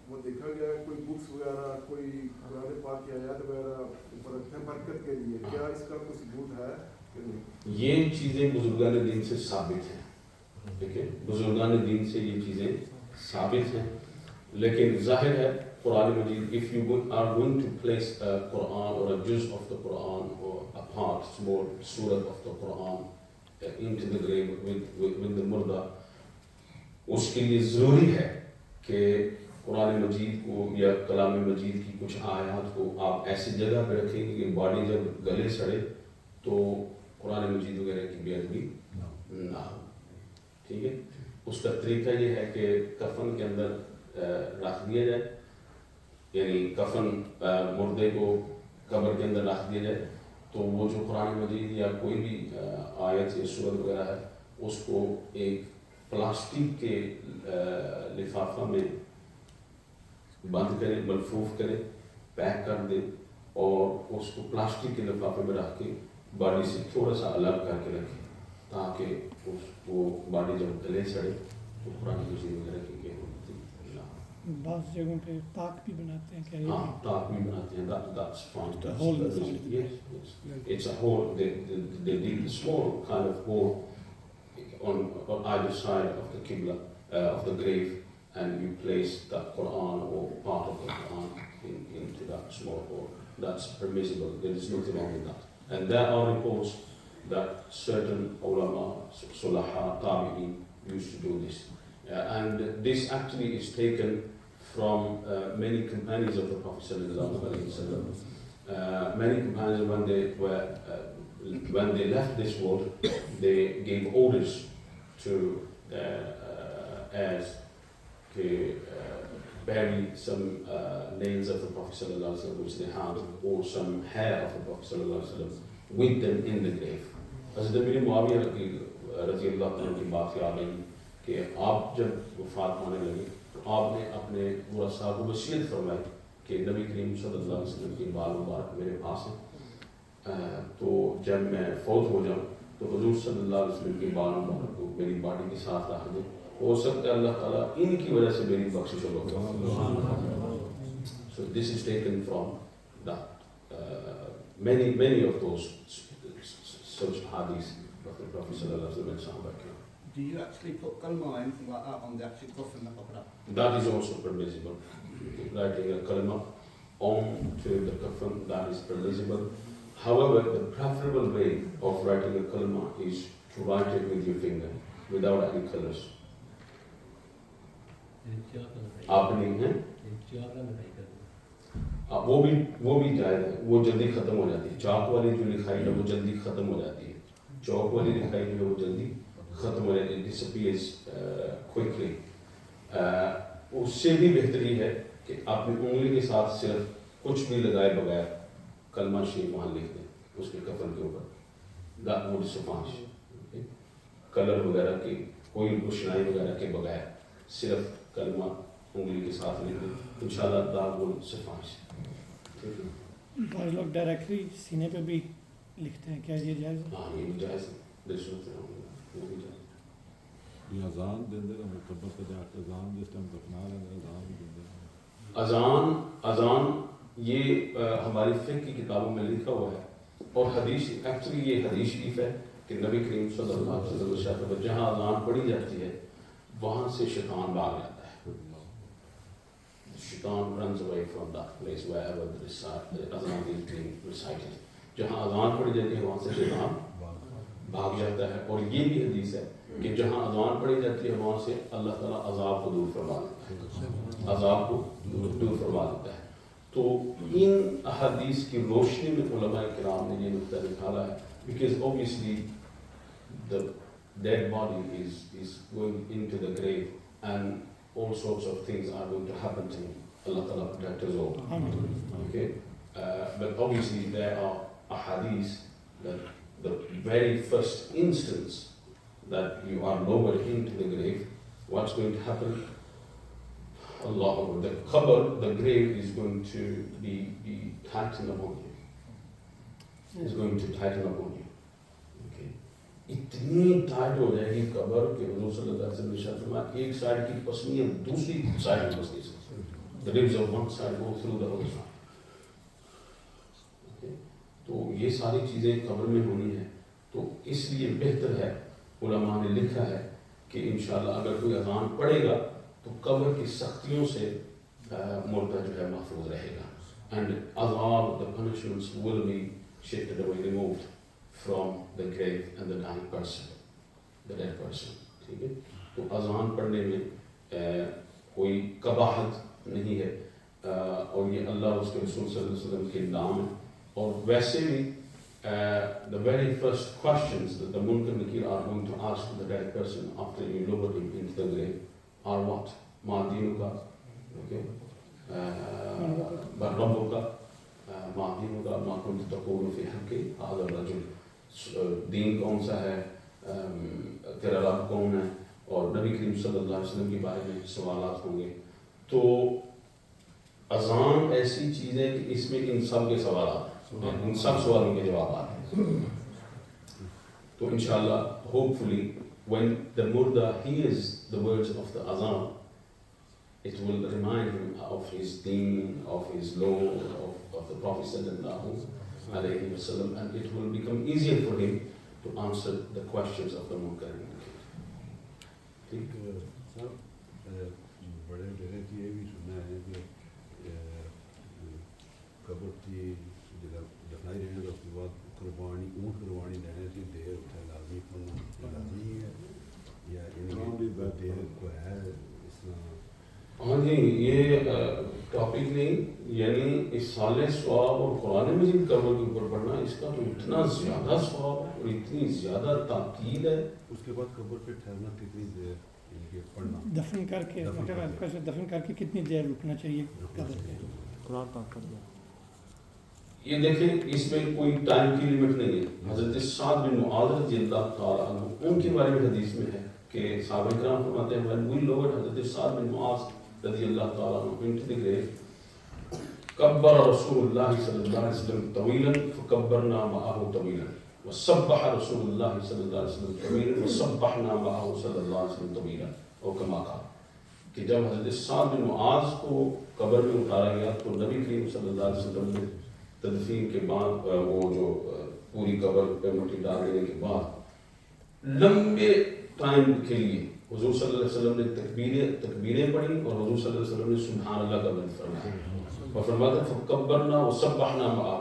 وہ دیکھا گیا کوئی بکس وغیرہ، کوئی قرآن پاک کی آیات وغیرہ اوپر رکھتے ہیں برکت کے لیے. کیا اس کا کوئی ثبوت ہے کہ نہیں؟ یہ چیزیں بزرگان دین سے ثابت ہیں. ٹھیک ہے، بزرگان دین سے یہ چیزیں ثابت ہیں. لیکن ظاہر ہے قرآن مجید, if you are going to place a Quran or a juz of the Quran or a part, small surah of the Quran into the grave with the murda, اس کے لیے ضروری ہے کہ قرآن مجید کو یا کلام مجید کی کچھ آیات کو آپ ایسی جگہ پہ رکھیں گے کہ باڈی جب گلے سڑے تو قرآن مجید وغیرہ کی بے ادبی نہ ہو. ٹھیک ہے. اس کا طریقہ یہ ہے کہ کفن کے اندر رکھ دیا جائے, یعنی کفن مردے کو قبر کے اندر رکھ دیا جائے, تو وہ جو قرآن مجید یا کوئی بھی آیت یا سورت وغیرہ ہے اس کو ایک پلاسٹک کے لفافہ میں بند کرے, ملفوف کرے, پیک کر دے اور اس کو پلاسٹک کے لفافے میں رکھ کے باڈی سے تھوڑا سا الگ کر کے رکھے تاکہ اس کو باڈی جب گلے سڑے تو قرآن مجید وغیرہ کی کیا ہوتی ہے. بعض جگہوں پہ تاک بھی بناتے ہیں. کیا ہاں تاک بھی بناتے ہیں. That's fine. Yes, yes. It's a hole. They dig a small kind of hole on either side of the Qibla, of the grave, and you place the Quran or part of the Quran into that small hole. That's permissible. There is nothing wrong with that. And there are reports that certain ulama, sulaha, tabi'in used to do this. And this actually is taken from many companions of the Prophet sallallahu alaihi wasallam. Many companions, when they left this world, they gave orders to heirs to bury some nails of the Prophet sallallahu alaihi wasallam which they had, or some hair of the Prophet sallallahu alaihi wasallam with them in the grave. حضرت امیر معاویہ رضی اللہ عنہ کی بات یاد آئی کہ آپ جب وفات ہونے لگے تو آپ نے اپنے ورثاء کو وصیت فرمائی کہ نبی کریم صلی اللہ علیہ وسلم کی بال مبارک میرے پاس ہیں, تو جب میں فوت ہو جاؤں تو حضور صلی اللہ علیہ وسلم کی بال مبارک کو میری باڈی کے ساتھ رکھ دیں, ہو سکتا ہے اللہ تعالیٰ ان کی وجہ سے میری بخشش ہو. So this is taken from that many of those such hadiths of the Prophet sallallahu alaihi wasallam and Sahaba. Do you actually put kalma or anything like that on the actual coffin that covered up? That is also permissible. Writing a kalma onto the coffin, that is permissible. However, the preferable way of writing a kalma is to write it with your finger, without any colors. آپ نہیں ہیں وہ بھی جائز ہے, وہ جلدی ختم ہو جاتی ہے. چاک والی جو لکھائی ہے وہ جلدی ختم ہو جاتی ہے, چوک والی لکھائی جو ہے وہ جلدی ختم ہو جاتی ہے, disappears quickly. اس سے بھی بہتری ہے کہ آپ نے انگلی کے ساتھ صرف کچھ بھی لگائے بغیر کلمہ شریف وہاں لکھ دیں اس کے کفن کے اوپر. That would suffice. Okay. Colour وغیرہ کی کوئی روشنائی وغیرہ کے بغیر صرف کلمہ انگلی کے ساتھ لکھ دیں, انشاءاللہ that would suffice. ٹھیک ہے. بعض لوگ ڈائریکٹلی سینے پہ بھی لکھتے ہیں, کیا یہ جائز ہے؟ ہاں یہ بھی جائز ہے, بالکل وہ بھی جائز. یہ اذان دیندے نے مقبر تے جا کے اذان جس ٹائم دفنا لیں اذان بھی دیندے ہیں. اذان یہ ہماری فقہ کی کتابوں میں لکھا ہوا ہے, اور حدیث ایکچولی یہ حدیث شریف ہے کہ نبی کریم صلی اللہ علیہ وسلم جہاں اذان پڑھی جاتی ہے وہاں سے شیطان بھاگ جاتا ہے. شیطان runs away from that place wherever the اذان is being recited. جہاں اذان پڑھی جاتی ہے وہاں سے شیطان بھاگ جاتا ہے. اور یہ بھی حدیث ہے کہ جہاں اذان پڑھی جاتی ہے وہاں سے اللہ تعالیٰ عذاب کو دور فرما دیتا ہے, عذاب کو دور فرما دیتا ہے. تو ان احادیث کی روشنی میں علماء کرام نے یہ نقطہ نکالا ہے, because obviously the dead body is going into the grave and all sorts of things are going to happen to him. Allah Ta'ala protect us all. Okay? But obviously there are ahadith that the very first instance that you are lowered into the grave, what's going to happen? Allah, the qabr, the grave is going to be tightened upon you. It's going to tighten upon you. Okay? اتنی tight ہو جائے گی قبر کہ حضور صلی اللہ علیہ وسلم نے ارشاد فرمایا ایک سائڈ کی پسنی ہے دوسری سائڈ میں پسنی سے. The ribs of one side go through the other side. Okay? تو یہ ساری چیزیں قبر میں ہونی ہیں. تو اس لیے بہتر ہے, علماء نے لکھا ہے کہ انشاءاللہ اگر کوئی اذان پڑھے گا تو قبر کی سختیوں سے مردہ جو ہے محفوظ رہے گا. And عذاب, the punishments will be shifted away, removed from the grave and the dying person, the dead person. ٹھیک ہے. تو اذان پڑھنے میں کوئی قباحت نہیں ہے, اور یہ اللہ اس کے رسول صلی اللہ علیہ وسلم کے نام ہے. اور ویسے بھی the very first questions that the Munkar Nakir are going to ask the dead person after you lower him into the grave are what? Ma dinuka, okay? But Rabbuka, ma dinuka, ma kunta taqulu fi haqqi hadha ar-rajul. دین کون سا ہے, تیرا رب کون ہے, اور نبی کریم صلی اللہ علیہ وسلم کے بارے میں سوالات ہوں گے. تو اذان ایسی چیز ہے کہ اس میں ان سب کے سوالات ہیں, ان سب سوالوں کے جوابات ہیں. تو انشاءاللہ hopefully when the murda hears the words of the azan, it will remind him of his deen, of his law, of the Prophet sallallahu alayhi wa sallam, and it will become easier for him to answer the questions of the Munkar and Nakir. بڑے ڈرے کی یہ بھی سننا ہے کہ قبر کی جگہ دفنائی رہنے اس کے بعد قربانی اونٹ قربانی لینے سے دیر اٹھا لازمی پڑھنا لازمی ہے یا ان دیر کو ہے اس طرح. ہاں جی, یہ ٹاپک نہیں, یعنی اس سال ثواب اور قرآن مجید قبر کے اوپر پڑھنا, اس کا تو اتنا زیادہ ثواب اور اتنی زیادہ تاکید ہے. اس کے بعد قبر پہ ٹھہرنا کتنی دیر پڑھنا, دفن کر کے دفن کر کے کتنی دیر رکنا چاہیے قبر پہ؟ قرآن پاک پڑھ لیا. یہ دیکھیں اس میں کوئی ٹائم کی لمٹ نہیں ہے. حضرت سعد بن معاذ رضی اللہ تعالیٰ عنہ, ان کے بارے میں حدیث میں ہے کہ صحابہ کرام فرماتے ہیں when we lowered حضرت سعد بن معاذ رضی اللہ تعالیٰ عنہ into the grave, كبر رسول الله صلى الله عليه وسلم طويلا فكبرنا معه طويلا, وسبح رسول الله صلى الله عليه وسلم طويلا وسبحنا معه صلى الله عليه وسلم طويلا, او كما قال. کہ جب حضرت سعد بن معاذ کو قبر میں اتارا گیا تو نبی کریم صلی اللہ علیہ وسلم نے تدفین کے بعد وہ جو پوری قبر پہ مٹی ڈال دینے کے بعد لمبے ٹائم کے لیے حضور صلی اللہ علیہ وسلم نے تکبیریں پڑھی, اور حضور صلی اللہ علیہ وسلم نے سبحان اللہ کا ورد فرمایا, اور فرماتا فکبرنا وسبحنا معہ.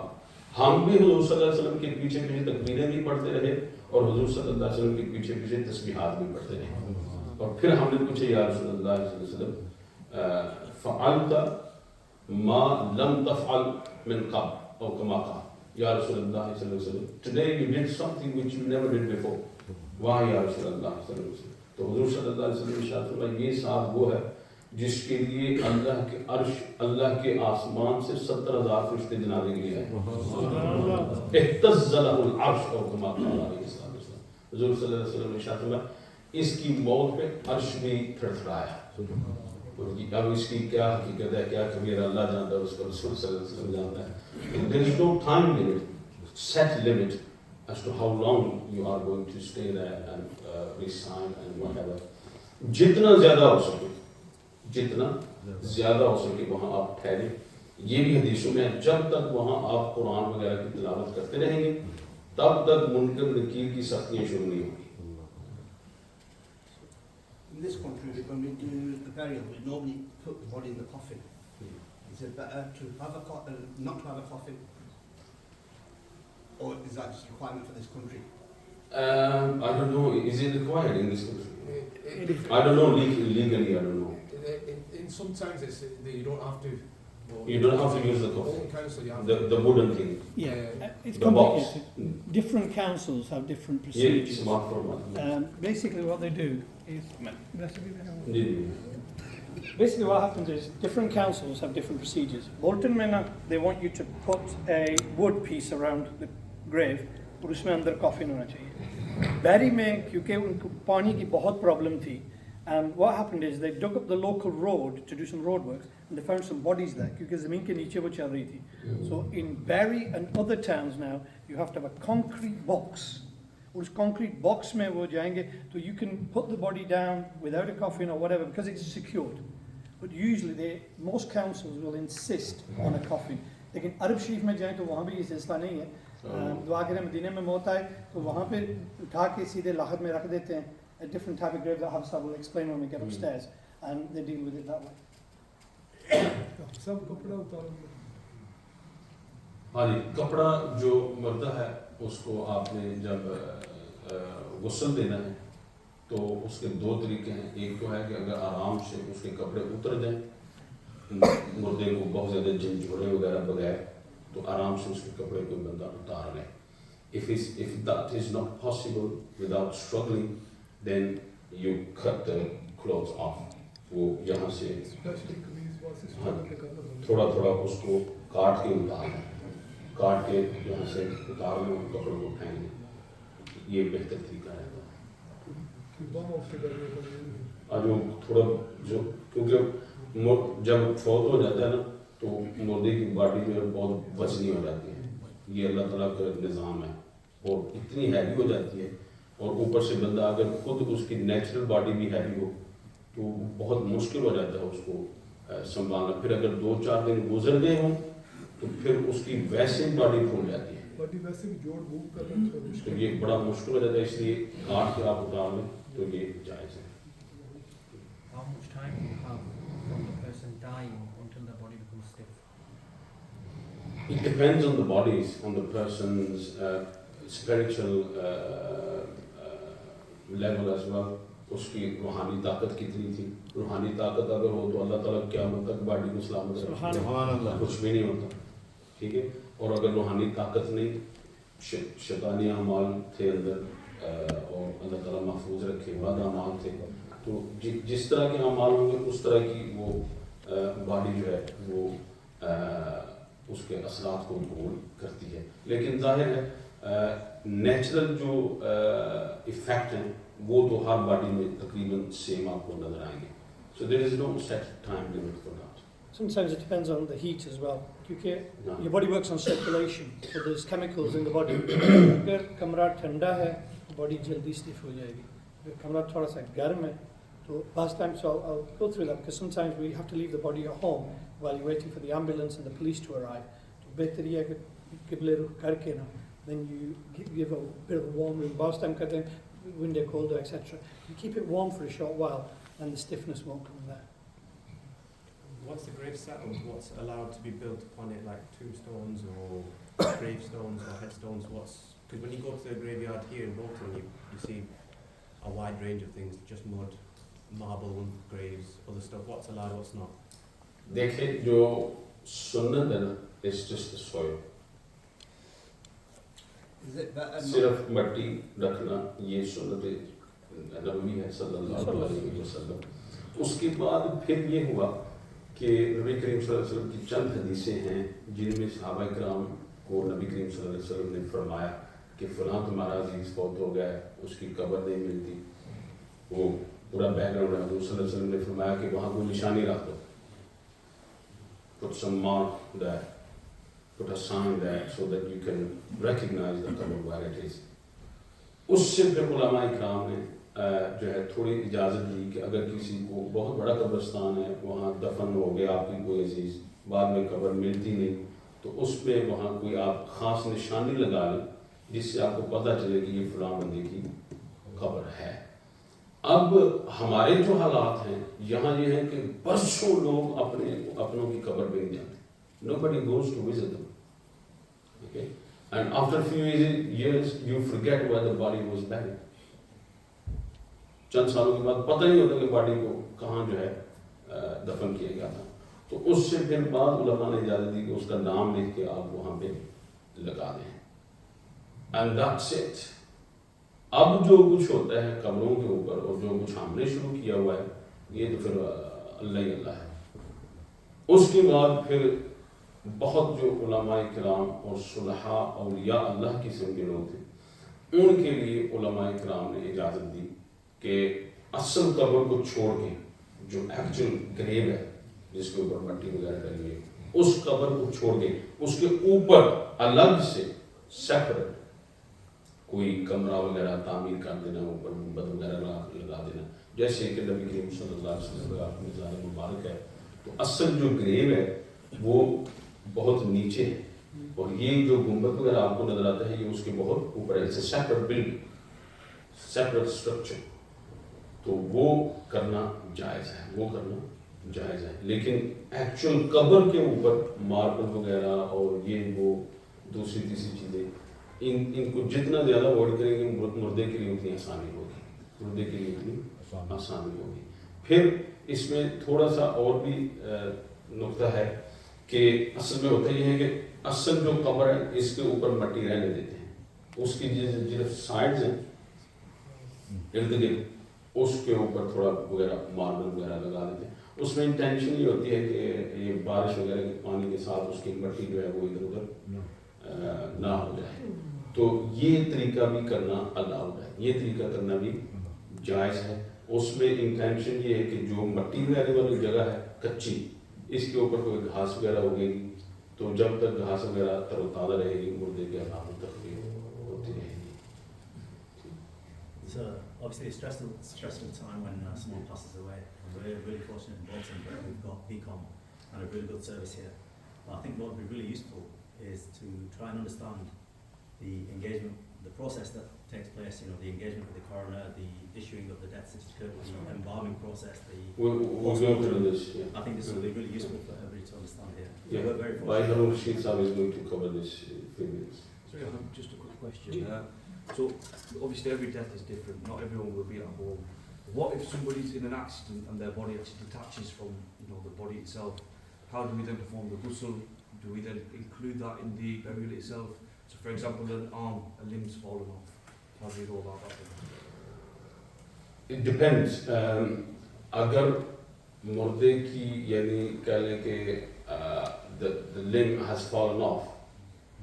ہم بھی حضور صلی اللہ علیہ وسلم کے پیچھے پیچھے تکبیریں بھی پڑھتے رہے, اور حضور صلی اللہ علیہ وسلم کے پیچھے پیچھے تسبیحات بھی پڑھتے رہے. اور پھر ہم نے پوچھا یا رسول اللہ صلی اللہ علیہ وسلم فعلت ما لم تفعل من قبل, او کما قال, یا رسول اللہ صلی اللہ علیہ وسلم today you did something which you never did before. وہاں یا رسول اللہ صلی اللہ علیہ وسلم. تو حضور صلی اللہ علیہ وسلم ارشاد فرمایا یہ ساتھ وہ ہے جس کے لیے اللہ کے عرش اللہ کے آسمان سے 70,000 فرشتے جنازے کے لیے ہیں. اہتز له العرش او کما قال علیہ السلام. حضور صلی اللہ علیہ وسلم نے ارشاد فرمایا اس کی موت پہ عرش بھی تھرتھرایا. اب اس کی کیا حقیقت ہے کیا کبیرہ اللہ جانتا ہے اس کو رسول صلی اللہ علیہ وسلم جانتا ہے. There is no time limit, set limit as to how long you are going to stay there and recite and whatever. جتنا زیادہ ہو سکے جتنا زیادہ ہو سکے وہاں آپ ٹھہریں. یہ بھی حدیثوں میں جب تک وہاں آپ قرآن وغیرہ کی تلاوت کرتے رہیں گے تب تک منکر نکیر کی سختیاں شروع نہیں ہوں گی. In this country, when we do the burial, we normally put the body in the coffin. Is it better to have a not to have a coffin? Or is that just a requirement for this country? I don't know, is it required in this country? I don't know, legally I don't know. In some towns it's you don't have to. You don't have to use the All coffin, council you have the wooden thing. Yeah, it's The box. complicated. Different councils have different یہ procedures. smart format. Basically what they do is, G basically what happens is different councils have different procedures. Bolton Manor, they want you to put a wood piece around the grave اور اس میں اندر coffin ہونا چاہیے. Barry میں کیونکہ ان کو پانی کی بہت پرابلم تھی, and what happened is they dug up the local road to do some road works and they found some bodies there کیونکہ زمین کے نیچے وہ چل رہی تھی. So in Barry and other towns now you have to have a concrete box. اور اس concrete box میں وہ جائیں گے تو you can put the body down without a coffin or whatever because it's secured. But usually most councils will insist on a coffin. لیکن عرب شریف میں جائیں تو وہاں بھی یہ سلسلہ نہیں ہے. دعا کریں مدینے میں موت آئے تو وہاں پہ اٹھا کے سیدھے لاحد میں رکھ دیتے ہیں. A different type of grave that Hafsa will explain when we get upstairs, and they deal with it that way. سب کپڑا اتارو. ہاں جی, کپڑا جو مردہ ہے اس کو آپ نے جب غسل دینا ہے تو اس کے دو طریقے ہیں. ایک تو ہے کہ اگر آرام سے اس کے کپڑے اتر جائیں, مردے کو بہت زیادہ جھنجھوڑے وغیرہ بغیر, تو آرام سے اس کے کپڑے کو بندہ اتار لے. If that is not possible without struggling, then you cut the clothes off. وہ یہاں سے تھوڑا تھوڑا اس کو کاٹ کے اتار لیں, کاٹ کے یہاں سے اتار لیں اور کپڑوں کو پھینک لیں. یہ بہتر طریقہ رہتا ہے. جو تھوڑا جو کیونکہ جب فوت ہو جاتا ہے نا تو مردے کی باڈی جو ہے بہت وزنی ہو جاتی ہے. یہ اللہ تعالیٰ کا نظام ہے اور اتنی ہیوی ہو جاتی ہے, اور اوپر سے بندہ اگر خود اس کی نیچرل باڈی بھی ہیوی ہو تو بہت مشکل ہو جاتا ہے اس کو سنبھالنا. پھر اگر 2-4 دن گزر گئے ہوں تو پھر اس کی ویسے باڈی پھول جاتی ہے, باڈی ویسے بھی جوڑ موو کرنا تو یہ بڑا مشکل ہو جاتا ہے. اس لیے کاٹ کے آپ اتار لیں تو یہ جائز ہے. How much time do you have from the person dying until the body becomes stiff? It depends on the bodies, on the person's spiritual level as well. اس کی روحانی طاقت کتنی تھی. روحانی طاقت اگر ہو تو اللہ تعالیٰ قیامت تک باڈی کو سلامت رکھے, کچھ بھی نہیں ہوتا. ٹھیک ہے. اور اگر روحانی طاقت نہیں, شیطانی اعمال تھے اندر اور اللہ تعالیٰ محفوظ رکھے, بد اعمال تھے, تو جس طرح کے اعمال ہوں گے اس طرح کی وہ باڈی جو ہے وہ اس کے اثرات کو قبول کرتی ہے. لیکن ظاہر ہے نیچرل جو ایفیکٹ ہیں وہ تو ہر باڈی میں تقریباً سیم آپ کو نظر آئیں گے. So there is no set time limit for that. Sometimes it depends on the heat as well. کیونکہ your body works on circulation, so there's chemicals in the body. اگر کمرہ ٹھنڈا ہے باڈی جلدی stiff ہو جائے گی. اگر کمرہ تھوڑا سا گرم ہے تو last time, so I'll go through that because sometimes we have to leave the body at home while you're waiting for the ambulance and the police to arrive. تو بہتر یہ ہے کہ قبلے رخ کر کے نا, then you give a bit of a warm room. Last time کرتے ہیں window colder, etc. You keep it warm for a short while and the stiffness won't come there. Once the grave settles, what's allowed to be built upon it, like tombstones or gravestones or headstones? Because when you go to the graveyard here in Bolton, you see a wide range of things, just mud, marble, graves, other stuff. What's allowed, what's not? دیکھیں جو سنت ہے نا, it's just the soil. Is it better not? صرف مٹی رکھنا یہ سنت نبوی ہے صلی اللہ علیہ وسلم. اس کے بعد پھر یہ ہوا کہ نبی کریم صلی اللہ علیہ وسلم کی چند حدیثیں ہیں جن میں صحابہ کرام کو نبی کریم صلی اللہ علیہ وسلم نے فرمایا کہ فلاں تمہارا عزیز فوت ہو گیا ہے, اس کی قبر نہیں ملتی. وہ پورا بیک گراؤنڈ ہے. حضور صلی اللہ علیہ وسلم نے فرمایا کہ وہاں کوئی نشانی رکھ دو, put some mark there, put a sign there so that you can recognize the cover where it is. اس سے پھر علماء اکرام نے جو ہے تھوڑی اجازت دی کہ اگر کسی کو بہت بڑا قبرستان ہے, وہاں دفن ہو گیا آپ کی کوئی عزیز, بعد میں قبر ملتی نہیں, تو اس میں وہاں کوئی آپ خاص نشانی لگا لیں جس سے آپ کو پتہ چلے کہ یہ فلاں بندے کی قبر ہے. اب ہمارے جو حالات ہیں یہاں یہ ہیں کہ برسوں لوگ اپنوں کی قبر پہ نہیں جاتے. Nobody goes to visit them. Okay? And after a few years you forget where the body was buried. چند سالوں کے بعد پتہ نہیں ہوتا کہ باڈی کو کہاں جو ہے دفن کیا گیا تھا. تو اس سے پھر بعض علماء نے اجازت دی کہ اس کا نام لکھ کے آپ وہاں پہ لگا دیں. And that's it. اب جو کچھ ہوتا ہے قبروں کے اوپر اور جو کچھ ہم نے شروع کیا ہوا ہے یہ تو پھر اللہ ہی اللہ ہے. اس کے بعد پھر بہت جو علماء کرام اور صلحاء اولیاء اللہ قسم کے لوگ تھے ان کے لیے علماء کرام نے اجازت دی کہ اصل قبر کو چھوڑ کے جو ایکچوئل گریو ہے جس کے اوپر مٹی وغیرہ ڈلی ہے اس قبر کو چھوڑ کے اس کے اوپر الگ سے سیپریٹ کوئی کمرہ وغیرہ تعمیر کر دینا, اوپر گنبد وغیرہ لگا دینا, جیسے کہ نبی کریم صلی اللہ علیہ وسلم کا مزار مبارک ہے. تو اصل جو گریو ہے وہ بہت نیچے ہے اور یہ جو گنبد وغیرہ آپ کو نظر آتا ہے یہ اس کے بہت اوپر ہے. اسے سیپریٹ بلڈنگ, سیپریٹ اسٹرکچر. تو وہ کرنا جائز ہے, وہ کرنا جائز ہے. لیکن ایکچوئل قبر کے اوپر ماربل وغیرہ اور یہ وہ دوسری تیسری چیزیں ان کو جتنا زیادہ اوائڈ کریں گے مردے کے لیے اتنی آسانی ہوگی, مردے کے لیے اتنی آسانی ہوگی. پھر اس میں تھوڑا سا اور بھی نقطہ ہے کہ اصل میں ہوتا یہ ہے کہ اصل جو قبر ہے اس کے اوپر مٹی رہنے دیتے ہیں, اس کی جو سائڈز ہیں ارد گرد اس کے اوپر تھوڑا وغیرہ ماربل وغیرہ لگا دیتے ہیں. اس میں انٹینشن یہ ہوتی ہے کہ یہ بارش وغیرہ کے پانی کے ساتھ اس کی مٹی جو ہے وہ ادھر ادھر نہ ہو جائے. تو یہ طریقہ بھی کرنا الاؤڈ ہے, یہ طریقہ کرنا بھی جائز ہے. اس میں انٹینشن یہ ہے کہ جو مٹی رہنے والی جگہ ہے کچی, اس کے اوپر کوئی گھاس وغیرہ ہوگی تو جب تک گھاس وغیرہ تر و تازہ رہے گی مردے کے عذاب تخلیق ہوتی رہے گی. So obviously it's stressful time when someone passes away. We're really fortunate in Bolton that we've got PCOM and a really good service here. But I think what would be really useful is to try and understand the engagement, the process that takes place, you know, the engagement with the coroner, the issuing of the death certificate, the embalming process, we'll go through this. Yeah. I think this will be really useful for everybody to understand here. Yeah. We're very By fortunate. Harun Rashid Saab is going to cover this few minutes. Sorry, just a quick question. So obviously every death is different. Not everyone will be at home. What if somebody's in an accident and their body actually detaches from, you know, the body itself? How do we then perform the ghusl? Do we then include that in the burial itself? So for example, an arm, a limb's fallen off. How do we go about that? It depends. اگر مردے کی یعنی کہہ لیں کہ the limb has fallen off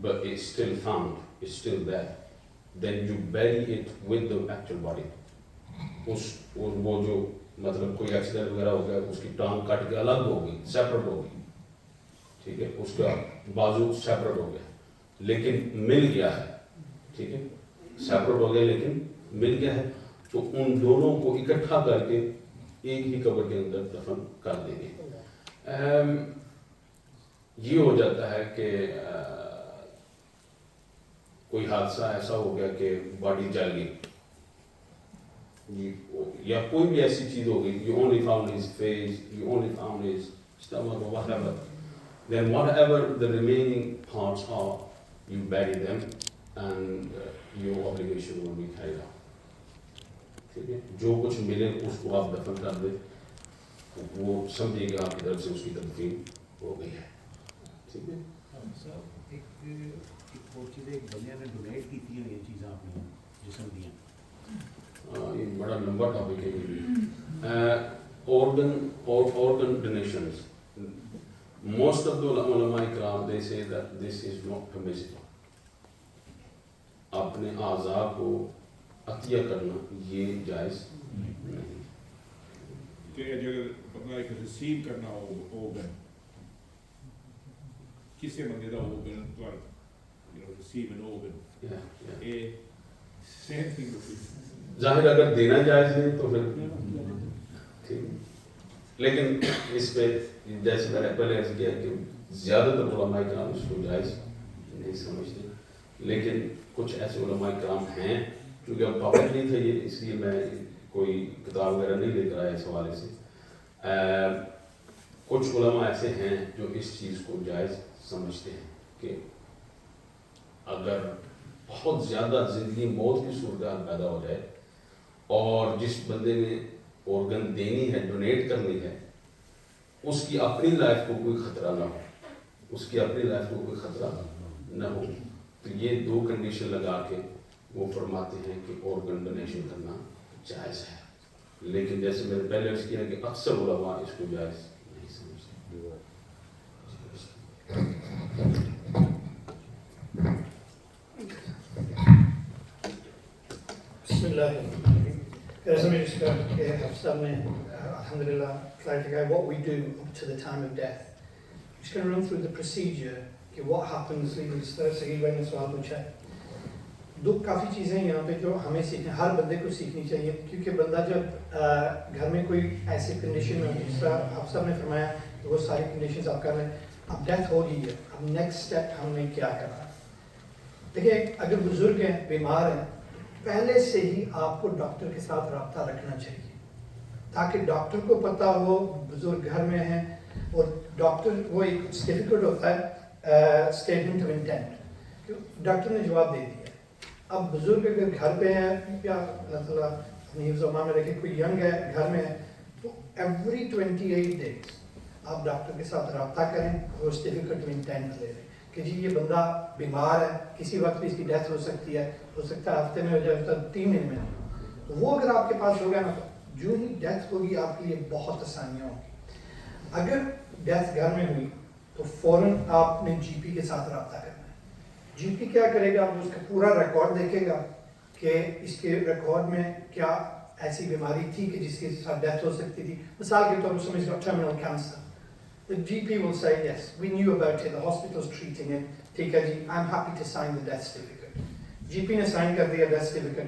but it's still found, it's still there, then you bury it with the actual body. وہ جو مطلب کوئی ایکسیڈنٹ وغیرہ ہو گیا اس کی ٹانگ کٹ کے الگ ہو گئی, سیپریٹ ہو گئی, ٹھیک ہے, اس کا بازو سیپریٹ ہو گیا لیکن مل گیا ہے, ٹھیک ہے, سیپریٹ ہو گیا لیکن مل گیا ہے, تو ان دونوں کو اکٹھا کر کے ایک ہی قبر کے اندر دفن کر دیں گے. یہ ہو جاتا ہے کہ کوئی حادثہ ایسا ہو گیا کہ باڈی جل گئی یا کوئی بھی ایسی چیز ہو گئی, you only found his face, you only found his stomach or whatever, then whatever the remaining parts are, you bury them and your obligation will be carried out. ٹھیک ہے, جو کچھ ملے اس کو آپ دفن کر دیں, وہ سمجھیے کہ آپ کی طرف سے اس کی تدفین ہو گئی ہے. ٹھیک ہے. ایک وہ چیز ایک بندے نے ڈونیٹ کی تھی چیزیں اپنی جسم دیا؟ یہ بڑا لمبا ٹاپک ہے یہ. Organ donations. Most of the ulama ikram, they say that this is not permissible. اپنے اعضاء کو عطیہ کرنا یہ جائز نہیں. کہ اگر بندہ ایک ریسیو کرنا ہو organ, کسے بندے دا organ per receive an organ, same thing would be. ظاہر اگر دینا جائز ہے تو پھر لیکن اس پہ جیسے میں نے پہلے عرض کیا کہ زیادہ تر علماء کرام اس کو جائز نہیں سمجھتے, لیکن کچھ ایسے علماء کرام ہیں, کیونکہ اب ٹاپک نہیں تھا یہ اس لیے میں کوئی کتاب وغیرہ نہیں لے کر آیا اس حوالے سے. کچھ علماء ایسے ہیں جو اس چیز کو جائز سمجھتے ہیں کہ اگر بہت زیادہ زندگی موت کی صورتحال پیدا ہو جائے اور جس بندے نے organ دینی ہے, ڈونیٹ کرنی ہے, اس کی اپنی لائف کو کوئی خطرہ نہ ہو, اس کی اپنی لائف کو کوئی خطرہ نہ ہو, تو یہ دو کنڈیشن لگا کے وہ فرماتے ہیں کہ organ ڈونیشن کرنا جائز ہے. لیکن جیسے میں نے پہلے اس کیا کہ اکثر علماء اس کو جائز نہیں سمجھتے. بسم اللہ الرحمن الرحیم. As I described, Hafsam alhamdulillah clarified what we do up to the time of death. I'm just going to run through the procedure. کہ what happens اس طرح صحیح بھائی نے سوال پوچھا ہے. دو کافی چیزیں یہاں پہ جو ہمیں سیکھیں, ہر بندے کو سیکھنی چاہیے, کیونکہ بندہ جب گھر میں کوئی ایسی کنڈیشن میں, جس طرح آپ سب نے فرمایا کہ وہ ساری کنڈیشنز آپ کر لیں, اب ڈیتھ ہو گئی ہے, اب نیکسٹ اسٹیپ ہم نے کیا کرنا. دیکھیں اگر بزرگ ہیں, بیمار ہیں, پہلے سے ہی آپ کو ڈاکٹر کے ساتھ رابطہ رکھنا چاہیے تاکہ ڈاکٹر کو پتہ ہو بزرگ گھر میں ہیں, اور ڈاکٹر وہ ایک سرٹیفکیٹ ہوتا ہے اسٹیٹمنٹ آف انٹینٹ, ڈاکٹر نے جواب دے دیا. اب بزرگ اگر گھر پہ ہیں, یا اللہ تعالیٰ اپنی حفظ و امان میں رکھے, کوئی ینگ ہے گھر میں ہے, تو ایوری 28 days آپ ڈاکٹر کے ساتھ رابطہ کریں, وہ سرٹیفکیٹ آف انٹینٹ لے لیں کہ جی یہ بندہ بیمار ہے, کسی وقت بھی اس کی ڈیتھ ہو سکتی ہے, ہو سکتا ہے ہفتے میں ہو جائے, 3 دن میں. وہ اگر آپ کے پاس ہو گیا نا, تو جو ہی ڈیتھ ہوگی آپ کے لیے بہت آسانیاں ہوں گی. اگر ڈیتھ گھر میں ہوئی تو فوراً آپ نے جی پی کے ساتھ رابطہ کرنا ہے. جی پی کیا کرے گا, اس کا پورا ریکارڈ دیکھے گا کہ اس کے ریکارڈ میں کیا ایسی بیماری تھی کہ جس کے ساتھ ڈیتھ ہو سکتی تھی. مثال کے طور پر سمجھ لو terminal cancer, the GP will say yes, we knew about it, the hospital's treating it, ٹھیک ہے جی, I'm happy to sign the death certificate. جی پی نے سائن کر دیا ڈیتھ سرٹیفکیٹ.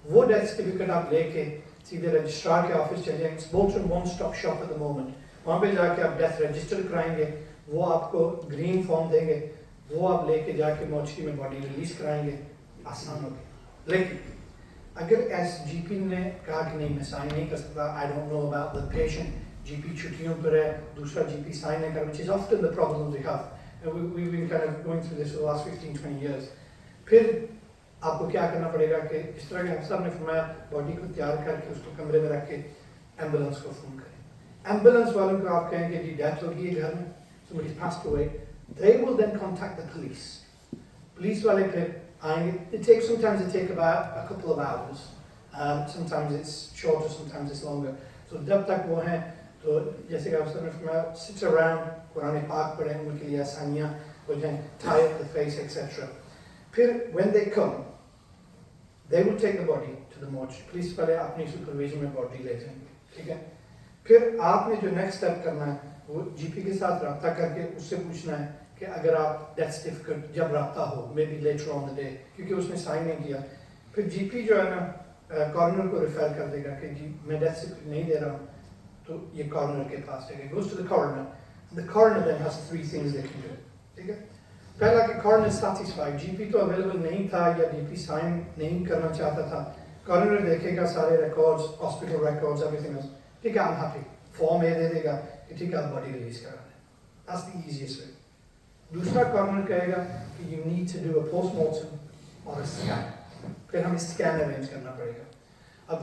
وہ ڈیتھ سرٹیفکیٹ آپ لے کے سیدھے رجسٹرار کے آفس چلے جائیں. Bolton one stop shop at the moment, وہاں پہ جا کے آپ ڈیتھ رجسٹر کرائیں گے, وہ آپ کو گرین فارم دیں گے, وہ آپ لے کے جا کے موچری میں باڈی ریلیز کرائیں گے, آسان ہو گیا. لیکن اگر ایس جی پی نے کہا کہ نہیں میں سائن نہیں کر سکتا, I don't know about the patient, G P چھٹیوں پر ہے, دوسرا جی پی سائن نہیں کر, which is often the problem we have. We've been kind of going through this for the last 15-20 years. پھر آپ کو کیا کرنا پڑے گا کہ اس طرح کے افسر نے فرمایا باڈی کو تیار کر کے اس کو کمرے میں رکھ کے ایمبولینس کو فون کریں. ایمبولینس والوں کو آپ کہیں کہ جی ڈیتھ ہو گئی ہے گھر میں, somebody's passed away, they will then contact the police. Police والے پھر آئیں گے. It takes sometimes it take about a couple of hours. Sometimes it's shorter, sometimes it's longer. So جب تک وہ ہیں تو جیسے کہ افسر نے فرمایا sit around, قرآن پاک پڑھیں, ان کے لیے آسانیاں ہو جائیں, tie up the face, etc. پھر when they come, they will take the body to the mortuary. Police والے اپنی سپرویژن میں باڈی لے جائیں گے, ٹھیک ہے. پھر آپ نے جو نیکسٹ اسٹیپ کرنا ہے وہ جی پی کے ساتھ رابطہ کر کے اس سے پوچھنا ہے کہ اگر آپ ڈیتھ سرٹیفکیٹ جب رابطہ ہو, maybe later on the day, کیونکہ اس نے سائن نہیں کیا, پھر جی پی جو ہے نا کارنر کو ریفر کر دے گا کہ جی میں ڈیتھ سرٹیفکیٹ نہیں دے رہا ہوں, تو یہ کارنر کے پاس جائے گا. goes to the coroner. The coroner then has 3 things they can do. ٹھیک ہے. پہلا کہ کارنر سیٹسفائڈ, جی پی تو اویلیبل نہیں تھا یا جی پی سائن نہیں کرنا چاہتا تھا, کارنر دیکھے گا سارے records, hospital records, every thing, ٹھیک ہے, I'm happy, فارم اے دے دے گا کہ ٹھیک ہے آپ باڈی ریلیز کرا دیں. That's the easiest way. دوسرا کارنر کہے گا کہ you need to do a post mortem or a scan. پھر ہمیں اسکین ارینج کرنا پڑے گا. اب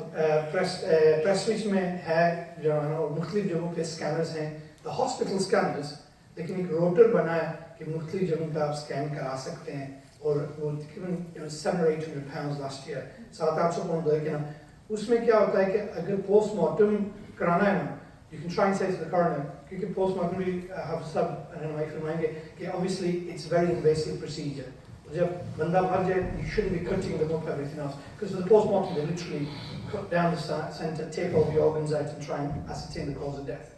پریس ریلیز میں ہے جو ہے نا, اور مختلف جگہوں پہ اسکینرز ہیں, the hospital scanners, لیکن ایک روٹر بنا ہے کہ مختلف جگہوں پہ آپ اسکین کرا سکتے ہیں اور وہ تقریباً 700 or 800 pounds last year, 700-800 pound لیکن اس میں کیا ہوتا ہے کہ اگر پوسٹ مارٹم کرانا ہے نا, you can try and say to the coroner, کیونکہ پوسٹ مارٹم بھی ہم سب رہنمائی فرمائیں گے کہ obviously it's very invasive procedure. جب بندہ مر جائے, you shouldn't be cutting them up, everything else, because for the post mortem they literally cut down the center, take all the organs out and try and ascertain the cause of death.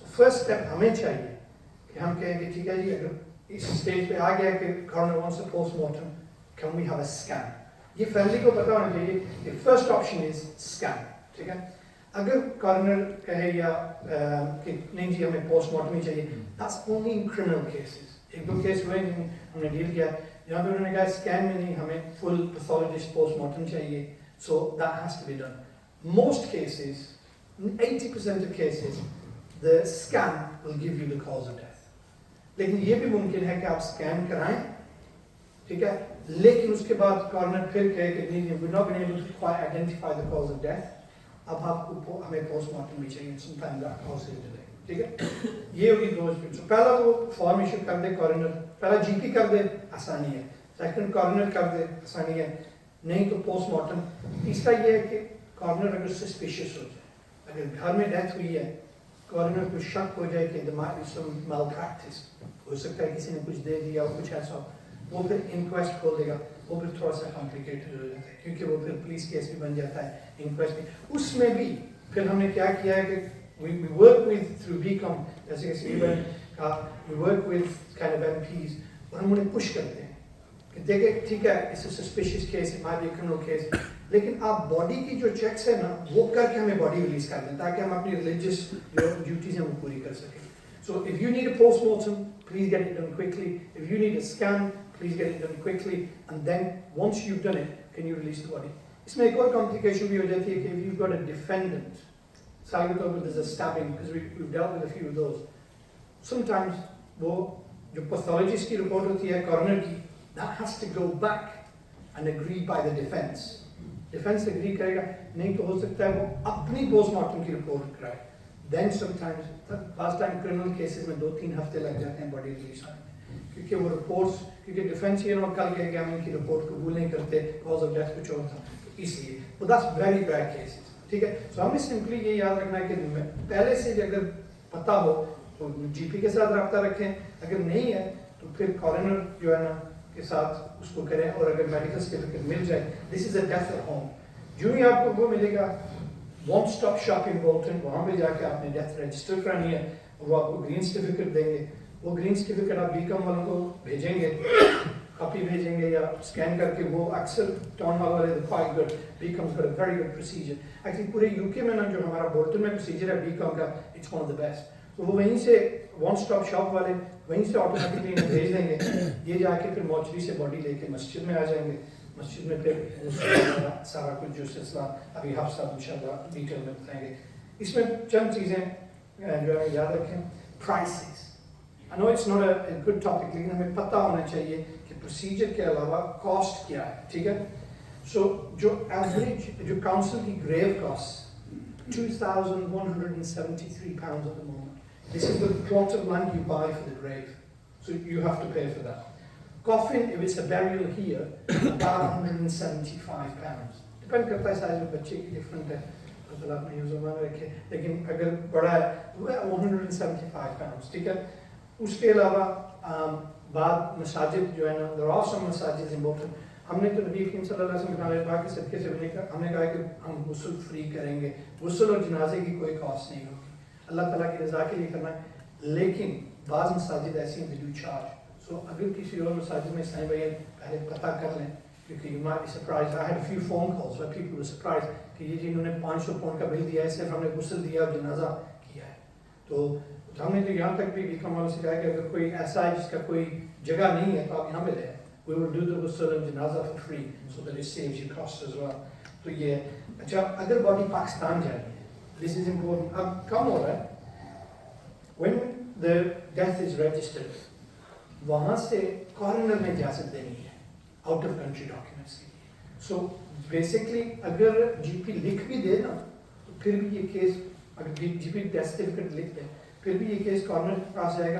So first step ہمیں چاہیے کہ ہم کہیں گے ٹھیک ہے جی اگر اس stage پہ آ گیا کہ coroner wants a post mortem, can we have a scan? یہ فیملی کو پتا ہونا چاہیے کہ فرسٹ آپشن از اسکین. ٹھیک ہے, اگر کارنر کہے یا کہ نہیں جی ہمیں پوسٹ مارٹم ہی چاہیے, that's only in criminal cases. ایک دو کیس ہوئے ہم نے ڈیل کیا جہاں پہ انہوں نے کہا اسکین میں نہیں, ہمیں فل پیتھولوجسٹ پوسٹ مارٹم چاہیے, so that has to be done. Most cases, 80% of cases, the scan will give you the cause of death. لیکن یہ بھی ممکن ہے کہ آپ اسکین کرائیں, ٹھیک ہے, لیکن اس کے بعد کارنر پھر کہے کہ نہیں we're not been able to quite identify the cause of death, اب آپ کو ہمیں پوسٹ مارٹم بھی چاہیے, sometimes that causes delay. ٹھیک ہے, یہ ہوگی دو اسپیڈ. پہلا تو فارم ایشو کر دے کارنر, پہلا جی پی کر دے آسانی ہے, سیکنڈ کارنر کر دے آسانی ہے, نہیں تو پوسٹ مارٹم. تیسرا یہ ہے کہ کارنر اگر سسپیشیس ہو جائے, اگر گھر میں ڈیتھ ہوئی ہے, کارنر کو شک ہو جائے کہ there might be some malpractice, ہو سکتا ہے کسی نے کچھ دے دیا اور کچھ ایسا, وہ پھر انکویسٹ کھول دے گا, وہ پھر تھوڑا سا کمپلیکیٹڈ ہو جاتا ہے کیونکہ وہ پھر پولیس کیس بھی بن جاتا ہے انکویسٹ بھی. اس میں بھی پھر ہم نے کیا کیا ہے کہ we work with through BCom, جیسے کہ سیبن کا, we work with kind of MPs, اور ہم انہیں پش کرتے ہیں کہ دیکھیں ٹھیک ہے it's a suspicious case, it might be a criminal case, لیکن آپ باڈی کی جو چیکس ہیں نا وہ کر کے ہمیں باڈی ریلیز کر دیں تاکہ ہم اپنی ریلیجیس جو ڈیوٹیز ہیں وہ پوری کر سکیں. So if you need a post-mortem, please get it done quickly. If you need a scan, please get it done quickly. And then once you've done it, can you release the body? اس میں ایک اور complication بھی ہو جاتی ہے کہ if you've got a defendant, مثال کے طور پر there's a stabbing, because we've dealt with a few of those. Sometimes وہ جو pathologist کی رپورٹ ہوتی ہے coroner کی, that has to go back and agreed by the defense. Defense agree کرے گا, نہیں تو ہو سکتا ہے وہ اپنی post-mortem کی رپورٹ کرائے. Then sometimes, last time criminal cases میں 2-3 ہفتے لگ جاتے ہیں body release ہونے میں, کیونکہ وہ reports, کیونکہ defense یہ نہ کل کہے کہ ہم ان کی رپورٹ قبول نہیں کرتے, cause of death کچھ اور تھا, اس لیے. But that's very bad cases. ٹھیک ہے, so ہمیں simply یہ یاد رکھنا ہے کہ پہلے سے اگر پتہ ہو تو جی پی کے ساتھ رابطہ رکھیں, اگر نہیں ہے تو پھر coroner جو ہے نا کے ساتھ اس کو کریں, اور اگر میڈیکل سرٹیفکیٹ مل جائے, this is a death at home. جو ہی آپ کو وہ ملے گا ون اسٹاپ شاپنگ بولٹن, وہاں پہ جا کے آپ نے ڈیتھ رجسٹر کرانی ہے, اور وہ آپ کو گرین سرٹیفکیٹ دیں گے. وہ گرین سرٹیفکیٹ آپ بیکم والوں کو بھیجیں گے, کاپی بھیجیں گے یا اسکین کر کے, وہ اکثر ٹاؤن ہال والے quite good, بیکم's got a very good procedure. Actually پورے یو کے میں نا جو ہمارا بولٹن میں پروسیجر ہے بیکم کا, it's one of the best. تو وہ وہیں سے ون اسٹاپ شاپ والے وہیں سے آٹومیٹکلی بھیج دیں گے, یہ جا کے پھر موچری سے باڈی لے کے مسجد میں آ جائیں گے. مسجد میں پھر سارا کچھ جو سلسلہ ابھی آپ صاحب انشاءاللہ ڈیٹیل میں بتائیں گے. اس میں چند چیزیں جو ہے یاد رکھیں. Prices, I know it's not a good topic, لیکن ہمیں پتہ ہونا چاہیے کہ پروسیجر کے علاوہ کاسٹ کیا ہے. ٹھیک ہے, سو جو ایوریج جو کاؤنسل کی گریو cost 2,173 pounds at the moment. This is the plot of land you buy for the grave, so you have to pay for that. Coffin, if it's a burial here, about 175 pounds. Depend کرتا ہے size میں, بچے کی different ہے, اللہ اپنے زبان رکھے, لیکن اگر بڑا ہے وہ 175 pounds. ٹھیک ہے, اس کے علاوہ بعد مساجد جو ہے نا, there are some massages important. ہم نے تو نبی کریم صلی اللہ علیہ وسلم کے پاک کے صدقے سے ہم نے کہا کہ ہم غسل فری کریں گے, غسل اور جنازے کی کوئی کاسٹ نہیں ہوگی, اللہ تعالیٰ کی رضا کے لیے کرنا ہے. لیکن بعض مساجد ایسی ہیں they do charge. So اگر کسی اور مساجد میں سائیں بھائی پہلے پتہ کر لیں, کیونکہ you might be surprised. I had a few phone calls where people were surprised کہ یہ جی انہوں نے 500 پاؤنڈ کا بل دیا ہے, صرف ہم نے غسل دیا اور جنازہ کیا ہے. تو ہم نے تو یہاں تک بھی بیکم والوں سے کہا کہ اگر کوئی ایسا ہے جس کا کوئی جگہ نہیں ہے تو آپ یہاں پہ لیں, we will do the ghusl and janazah for free so that it saves you costs as well. تو یہ اچھا, اگر باڈی پاکستان جائے, this is important. اب کم ہو رہا ہے, when the death is registered, وہاں سے کارنر میں اجازت دینی ہے آؤٹ آف کنٹری ڈاکیومنٹس کے لیے. سو بیسکلی اگر جی پی لکھ بھی دے نا تو پھر بھی یہ کیس, اگر جی پی ڈیتھ سرٹیفکیٹ لکھ دے پھر بھی یہ کیس کارنر کے پاس جائے گا.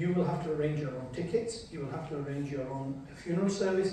you will have to arrange your own tickets, you will have to arrange your own funeral service,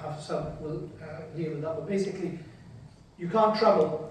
Hafsab will deal with that, but basically you can't travel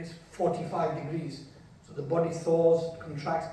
it's 45 degrees, so the body thaws, contracts,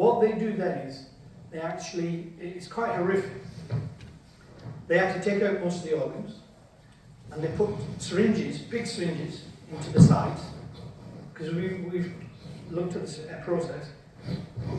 What they do then is they actually, it's quite horrific. They actually take out most of the organs and they put syringes, big syringes, into the sides, because we've looked at this process.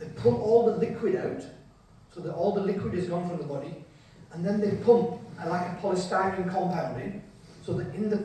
They pull all the liquid out, so that all the liquid is gone from the body, and then they pump like a polystyrene compound in, so that in the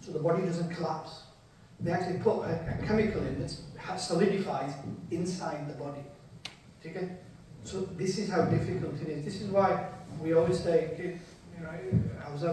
so the body doesn't collapse. They actually put a chemical in that solidifies inside the body. Okay? So this is how difficult it is. This is why we always say, you know, Hafsa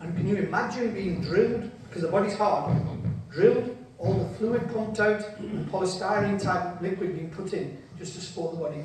And can you imagine being drilled, because the body's hard, drilled, all the fluid pumped out, and polystyrene type liquid being put in just to support the body.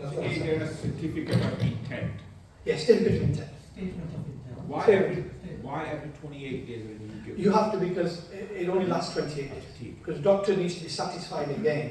Is there a certificate of intent? Yes, certificate of intent. Why after 28 days when you give? You have to, because it only lasts 28 days. Because doctor needs to be satisfied again.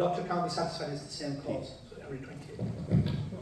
doctor can't be satisfied, it's the same cause. So every 28 days.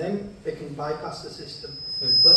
then they can bypass the system. But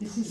This is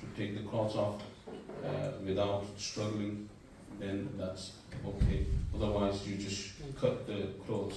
to take the clothes off without struggling, then that's okay. Otherwise, you just cut the clothes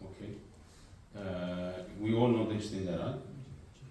Okay. We all know this thing that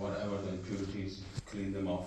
Whatever the impurities, clean them off.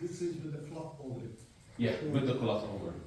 This is with the cloth over it. Yeah, with the cloth over it,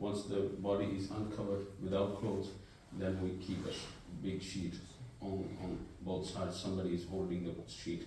Once the body is uncovered without clothes, then we keep a big sheet on both sides. Somebody is holding the sheet.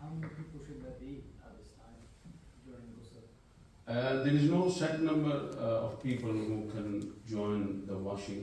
How many people should there be at this time during ghusl? There is no set number of people who can join the washing.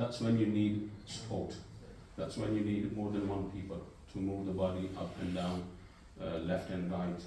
that's when you need support. That's when you need more than one people to move the body up and down, left and right.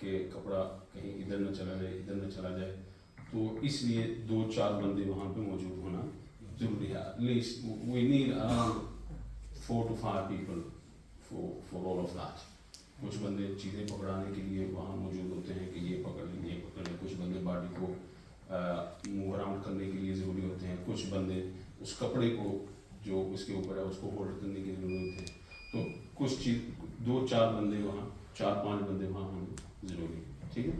کہ کپڑا کہیں ادھر نہ چلا جائے ادھر نہ چلا جائے، تو اس لیے 2-4 بندے وہاں پہ موجود ہونا ضروری ہے. At least we need around 4 to 5 people for all of that. کچھ بندے چیزیں پکڑانے کے لیے وہاں موجود ہوتے ہیں کہ یہ پکڑ لیں یہ پکڑ لیں، کچھ بندے باڈی کو موو اراؤنڈ کرنے کے لیے ضروری ہوتے ہیں، کچھ بندے اس کپڑے کو جو اس کے اوپر ہے اس کو ہولڈ کرنے کی ضرورت ہے. تو کچھ چیز 2-4 بندے وہاں 4-5 بندے وہاں ہونے ضروری ہے. ٹھیک ہے،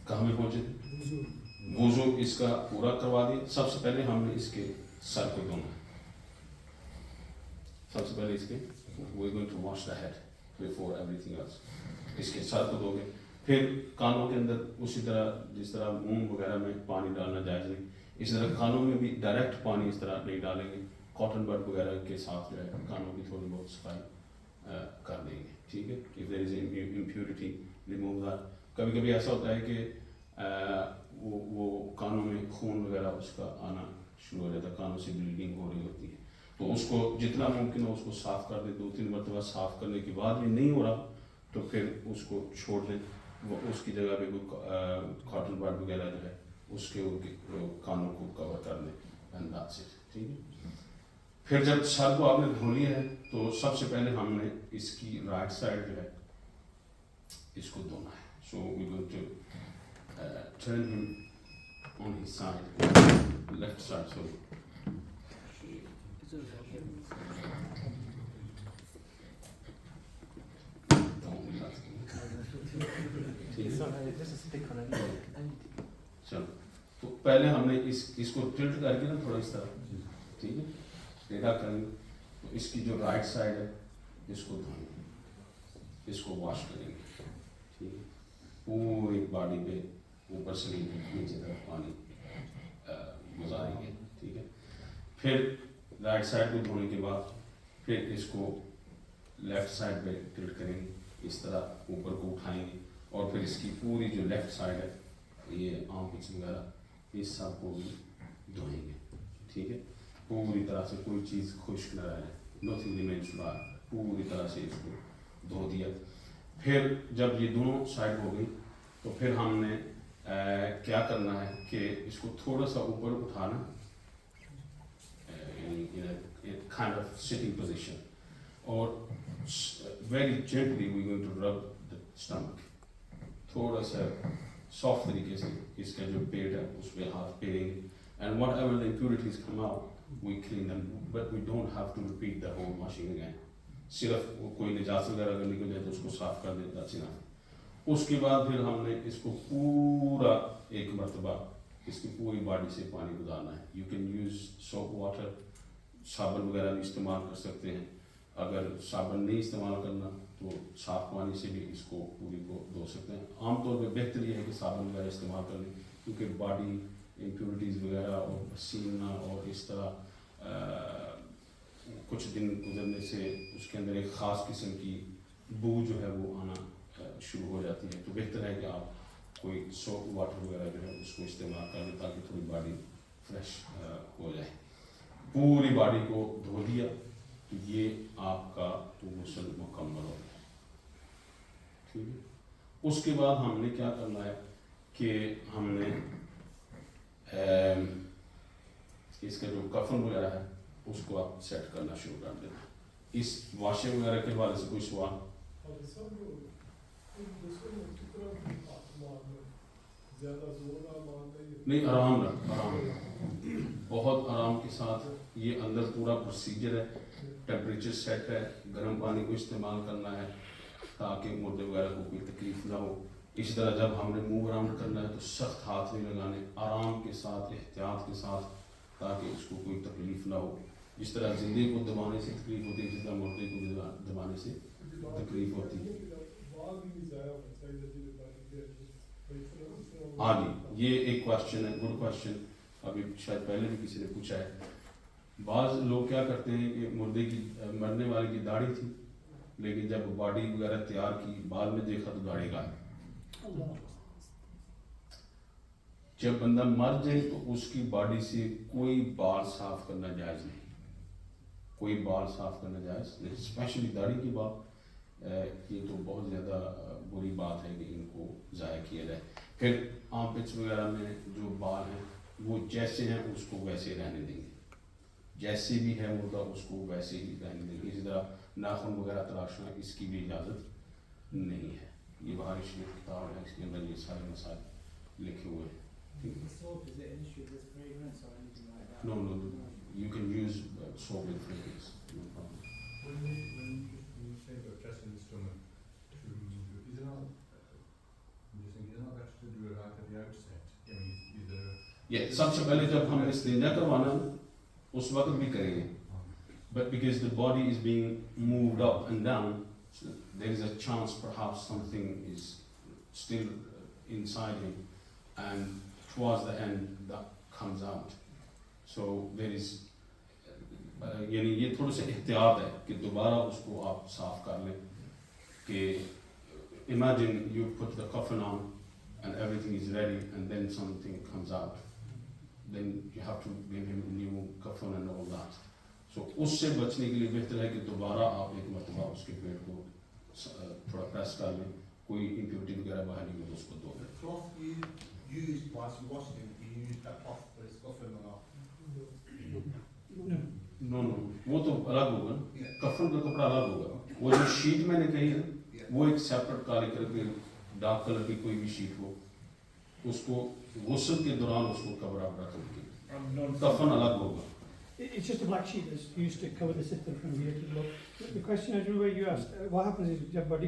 کہاں میں پہنچے تھے؟ وضو اس کا پورا کروا دیا. سب سے پہلے ہم نے اس کے سر کو دھونا ہے. سب سے پہلے اس کے we're going to wash the head before everything else. اس کے سر کو دھو گے. پھر کانوں کے اندر اسی طرح جس طرح منہ وغیرہ میں پانی ڈالنا جائز نہیں، اس طرح کانوں میں بھی ڈائریکٹ پانی اس طرح نہیں ڈالیں گے. کاٹن بڈ وغیرہ کے ساتھ جو ہے کانوں کی تھوڑی بہت صفائی کر دیں گے. ٹھیک ہے، if there is impurity remove that. کبھی کبھی ایسا ہوتا ہے کہ وہ کانوں میں خون وغیرہ اس کا آنا شروع ہو جاتا ہے، کانوں سے بلیڈنگ ہو رہی ہوتی ہے، تو اس کو جتنا ممکن ہو اس کو صاف کر دیں. 2-3 مرتبہ صاف کرنے کے بعد بھی نہیں ہو رہا تو پھر اس کو چھوڑ دیں. وہ اس کی جگہ پہ کوئی کاٹن بڈ وغیرہ جو ہے اس کے کانوں کو کور کر دیں. And that's it. ٹھیک ہے، پھر جب سر کو آپ نے دھو لیا ہے تو سب سے پہلے ہم نے اس کی رائٹ سائڈ جو ہے اس کو دھونا ہے. سو وی گوئنگ ٹو ٹرن ہم on his side left side. Sorry چلو. تو پہلے ہم نے اس کو ٹلٹ کر کے نا تھوڑا اس طرح، ٹھیک ہے، ٹیڑھا کریں گے. تو اس کی جو رائٹ سائڈ ہے اس کو دھوئیں گے، اس کو واش کریں گے. ٹھیک ہے، پوری باڈی پہ اوپر سے نیچے طرف پانی گزاریں گے. ٹھیک ہے، پھر رائٹ سائڈ کو دھونے کے بعد پھر اس کو لیفٹ سائڈ پہ ٹلٹ کریں گے، اس طرح اوپر کو اٹھائیں گے اور پھر اس کی پوری جو لیفٹ سائڈ ہے یہ آرمپٹس وغیرہ اس سب کو بھی دھوئیں گے. ٹھیک ہے، پوری طرح سے کوئی چیز خشک نہ رہے، نتھنگ ریمینس ڈرائی، پوری طرح سے اس کو دھو دیا. پھر جب یہ دونوں سائڈ ہو گئی تو پھر ہم نے کیا کرنا ہے کہ اس کو تھوڑا سا اوپر اٹھانا، kind of sitting position, اور very gently we going to rub the stomach. تھوڑا سا سافٹ طریقے سے اس کا جو پیٹ ہے اس پہ ہاتھ پھیریں گے. And whatever the impurities come out, we clean them, but we don't have to repeat the whole washing again. صرف کوئی نجاست وغیرہ اگر نکل جائے تو اس کو صاف کر دیں، that's enough. اس کے بعد پھر ہم نے اس کو پورا ایک مرتبہ اس کی پوری باڈی سے پانی گزارنا ہے. You can use soap water, صابن وغیرہ بھی استعمال کر سکتے ہیں. اگر صابن نہیں استعمال کرنا تو صاف پانی سے بھی اس کو پوری کو دھو سکتے ہیں. عام طور پہ بہتر یہ ہے کہ صابن وغیرہ استعمال کر لیں، کیونکہ باڈی امپیورٹیز وغیرہ اور پسینہ اور اس طرح کچھ دن گزرنے سے اس کے اندر ایک خاص قسم کی بو جو ہے وہ آنا شروع ہو جاتی ہے. تو بہتر ہے کہ آپ کوئی سوپ واٹر وغیرہ جو ہے اس کو استعمال کر لیں تاکہ تھوڑی باڈی فریش ہو جائے. پوری باڈی کو دھو دیا تو یہ آپ کا غسل مکمل ہو گیا. ٹھیک ہے، اس کے بعد ہم نے کیا کرنا ہے کہ ہم نے اس کا جو کفن وغیرہ ہے اس کو آپ سیٹ کرنا شروع کر دینا. اس واشنگ وغیرہ کے حوالے سے کوئی سوال؟ نہیں، آرام بہت آرام کے ساتھ. یہ اندر پورا پروسیجر ہے، ٹیمپریچر سیٹ ہے، گرم پانی کو استعمال کرنا ہے تاکہ مردے وغیرہ کو کوئی تکلیف نہ ہو. اسی طرح جب ہم نے موو اراؤنڈ کرنا ہے تو سخت ہاتھ نہیں لگانے، آرام کے ساتھ احتیاط کے ساتھ تاکہ اس کو کوئی تکلیف نہ ہو. جس طرح زندے کو دبانے سے تکلیف ہوتی ہے جس طرح مردے کو دبانے سے تکلیف ہوتی ہے. ہاں جی، یہ ایک کوشچن ہے، گڈ کوشچن. ابھی شاید پہلے بھی کسی نے پوچھا ہے. بعض لوگ کیا کرتے ہیں کہ مردے کی مرنے والے کی داڑھی تھی لیکن جب باڈی وغیرہ تیار کی بعد میں دیکھا تو داڑھی غائب. جب بندہ مر جائے تو اس کی باڈی سے کوئی بال صاف کرنا جائز نہیں، کوئی بال صاف کرنا جائز نہیں، اسپیشلی داڑھی کی بات. یہ تو بہت زیادہ بری بات ہے کہ ان کو ضائع کیا جائے. پھر آم پچ وغیرہ میں جو بال ہیں وہ جیسے ہیں اس کو ویسے رہنے دیں گے, جیسے بھی ہے مردہ اس کو ویسے ہی رہنے دیں گے. اسی طرح ناخن وغیرہ تراشنا اس کی بھی اجازت نہیں ہے. یہ بہاری شریف کتاب ہے, اس کے اندر یہ سارے مسائل لکھے ہوئے ہیں. Soap, is it an issue with fragrance or anything like that? No, you can use soap with fragrance, no problem. When you say about dressing the stomach, is it not, I'm just thinking, is it not better to do it right at the outset? You know, Yeah, سب سے پہلے جب ہم استنجا کروانا اس وقت بھی کریں گے, but because the body is being moved up and down, so there is a chance perhaps something is still inside him, and towards the end that comes out. So there is یعنی یہ تھوڑا سا احتیاط ہے کہ دوبارہ اس کو آپ صاف کر لیں. کہ imagine you put the coffin on and everything is ready and then something comes out, then you have to give him a new coffin and all that. So اس سے بچنے کے لیے بہتر ہے کہ دوبارہ آپ ایک مرتبہ اس کے پیٹ کو تھوڑا پریس کر لیں, کوئی امپیورٹی وغیرہ باہر نہیں ہو تو اس کو دھو لیں. The cloth you used whilst you washed him, you used that cloth for his coffin or not? No, وہ تو الگ ہوگا, کفن کا کپڑا الگ ہوگا. وہ جو شیٹ میں نے کہی ہے وہ ایک سیپریٹ کالے کلر کی ڈارک کلر کی کوئی بھی شیٹ ہو, اس کو غسل کے دوران اس کو کور اپ رکھیں گے, کفن الگ ہوگا. It's just a black sheet that's used to cover the sitter from here to below. The question is, where you asked, what happens is جب body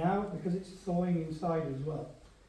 Now because it's thawing inside as well,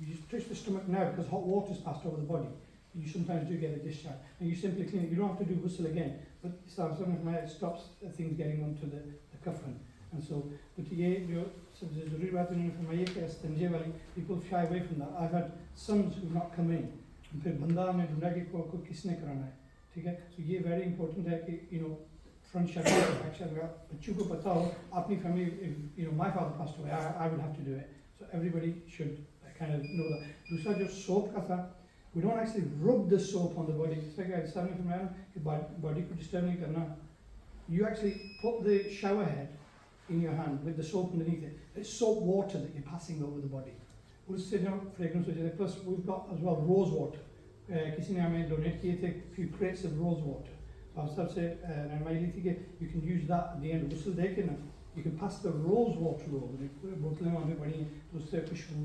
you just touch the stomach now because hot water has passed over the body. You sometimes do get a discharge, and you simply clean it. You don't have to do ghusl again, but it stops things getting onto the coffin. And so, but ye jo zaruri baat unhone farmai ki istinja wali, people shy away from that. I've had sons who not come in, and phir banda humne dhunda ki ko kisne karana hai, theek hai. So ye very important hai ki, you know, front shadow back shadow, bachcho ko pata ho apni family, if you know my father passed away, I would have to do it. So everybody should kind of know that. Dusra jo soap ka tha, we don't actually rub the soap on the body. It's like I said from Adam, ki body ko disturb nahi karna. You actually put the shower head in your hand with the soap underneath it. It's soap water that you're passing over the body. Usse jo fragrance ho jata. Plus we've got as well rose water. Kisi ne hame donate kiye the few crates of rose water. So aap sab se ranmai li thi ki you can use that at the end. Ghusl de ke na you can pass the rose water over it. Pure botlein waham pe padi hain to usse khushboo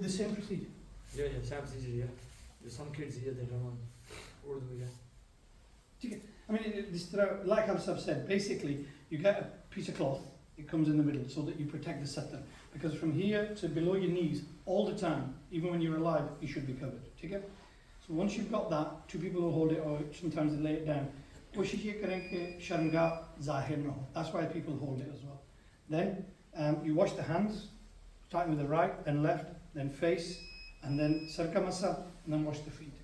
The same procedure. Yeah, same procedure. Yeah. There's some kids here that don't want Urdu. Yeah. I mean, this like I've said, basically you get a piece of cloth. It comes in the middle so that you protect the satar. Because from here to below your knees, all the time, even when you're alive, you should be covered. Okay? So once you've got that, two people will hold it, or sometimes they lay it down. Koshish ye karen ke sharmga zahir na ho. That's why people hold it as well. Then you wash the hands, starting with the right, then left, then face, and then sarka masa, and then wash the feet.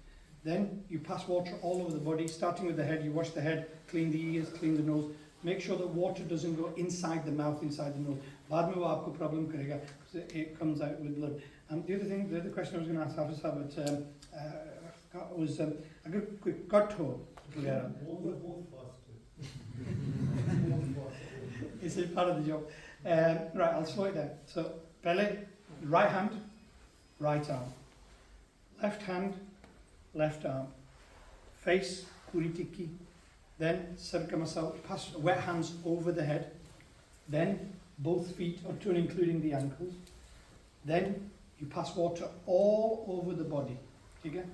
Then you pass water all over the body, starting with the head. You wash the head, clean the ears, clean the nose. Make sure that water doesn't go inside the mouth, inside the nose. Baad mein wo aapko problem karega, because it comes out with blood. The other thing, the other question I was going to ask Hafiz Sahib was agar koi cut ho wagera. It's a part of the job. Right, I'll slow it down. So, pehle right hand, right arm. Left hand, left arm. Face, puri tikki. Then sarka masal, pass wet hands over the head. Then both feet up to and including the ankles. Then you pass water all over the body. Okay?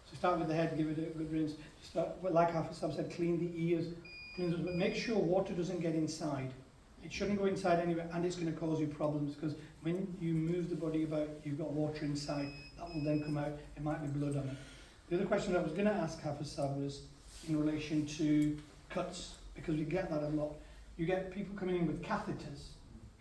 So start with the head, give it a good rinse. Start, like Hafiz said, clean the ears. But make sure water doesn't get inside. It shouldn't go inside anywhere, and it's going to cause you problems because when you move the body about, you've got water inside. That will then come out. It might be blood on it. The other question I was going to ask Hafiz Sahib was in relation to cuts, because we get that a lot. You get people coming in with catheters,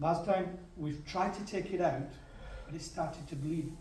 Last time we've tried to take it out, but it started to bleed.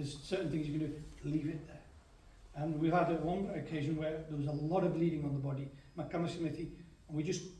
there's certain things you can do, leave it there. And we had one occasion where there was a lot of bleeding on the body, Makkah Smithi, and we just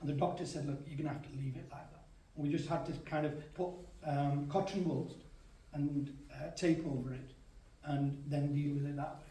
and the doctor said, look, you're going to have to leave it like that. And we just had to kind of put cotton balls and tape over it, and then deal with it that way.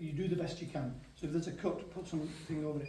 you do the best you can. So if there's a cut, put something over it.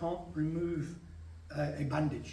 can't remove a bandage,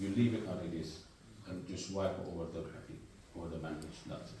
you leave it as it is and just wipe over the bandage. That's it.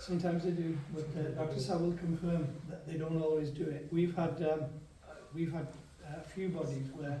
Sometimes they do, but Dr. Sa will confirm that they don't always do it. We've had a few bodies where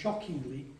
shockingly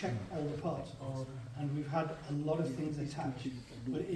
check all the parts, and we've had a lot of things attached. But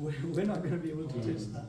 we're not going to be able to touch that.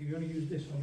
you want to use this one.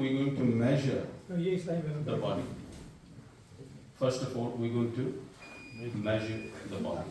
we going to measure the body. First of all we going to measure the body.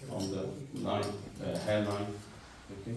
from the line hairline, okay,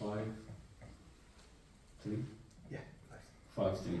5'3".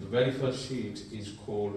the very first sheet is called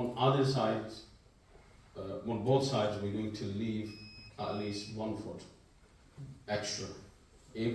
on other sides, on both sides we're going to leave at least 1 foot extra. 1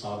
7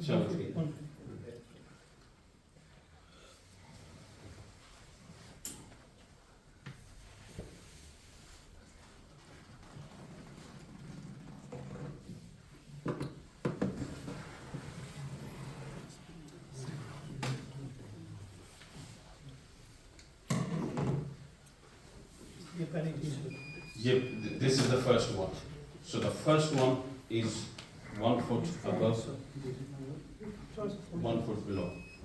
7'3". This is the first one. So the first one is 1 foot above, 1 foot below.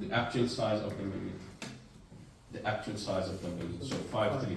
the actual size of the million. The actual size of the million. So 5'3".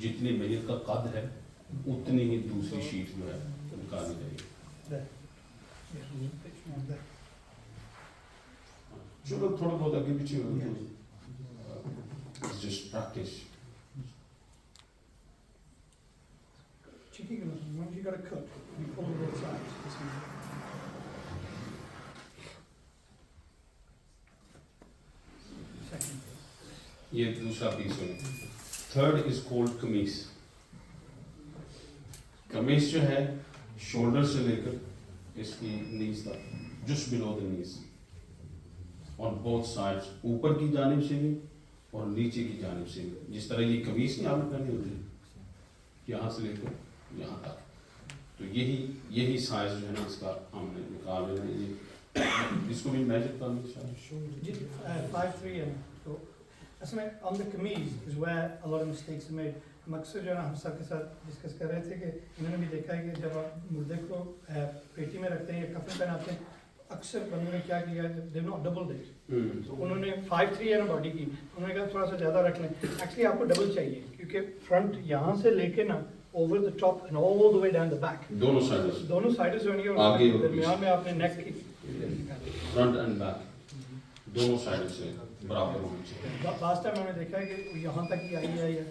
جتنی میت کا قد ہے اتنی ہی دوسری sheet جو ہے نکالنی چاہیے. چلو تھوڑا بہت آگے پیچھے ہو just practice. Chicken, once you got a cut, you pull on both sides. This one. Second. یہ دوسرا پیس ہے. تھرڈ از کولڈ قمیص. قمیص جو ہے شولڈر سے لے کر اس کی نیز تک, جسٹ بلو دا نیز, آن بوتھ سائڈس, اوپر کی جانب سے بھی اور نیچے کی جانب سے بھی. جس طرح یہ قمیص نہیں آپ نے پہنی ہوتی یہاں سے لے کر یہاں تک, تو یہی سائز جو ہے نا اس کا ہم نے نکال لینا ہے. یہ اس کو بھی میجر کرنا چاہیے. 5'3" ہے. تو اصل میں on the kameez is where a lot of mistakes are made. ہم اکثر جو ہے نا ہم سب کے ساتھ ڈسکس کر رہے تھے کہ انہوں نے بھی دیکھا ہے کہ جب آپ مردے کو پیٹی میں رکھتے ہیں یا کفن پہناتے ہیں اکثر بندوں نے کیا کیا they have not doubled it. تو انہوں نے 5'3" ہے نا باڈی کی, انہوں نے کہا تھوڑا سا زیادہ رکھ لیں. ایکچولی آپ کو ڈبل چاہیے کیونکہ فرنٹ یہاں سے لے کے نا over the top and all the way down the back. دونوں سائڈز ہونی ہے اور درمیان میں آپ نے نیک کی فرنٹ اینڈ بیک دونوں سائڈ سے برابر ہونی چاہیے. لاسٹ ٹائم میں نے دیکھا ہے کہ یہاں تک ہی آئی ہے یا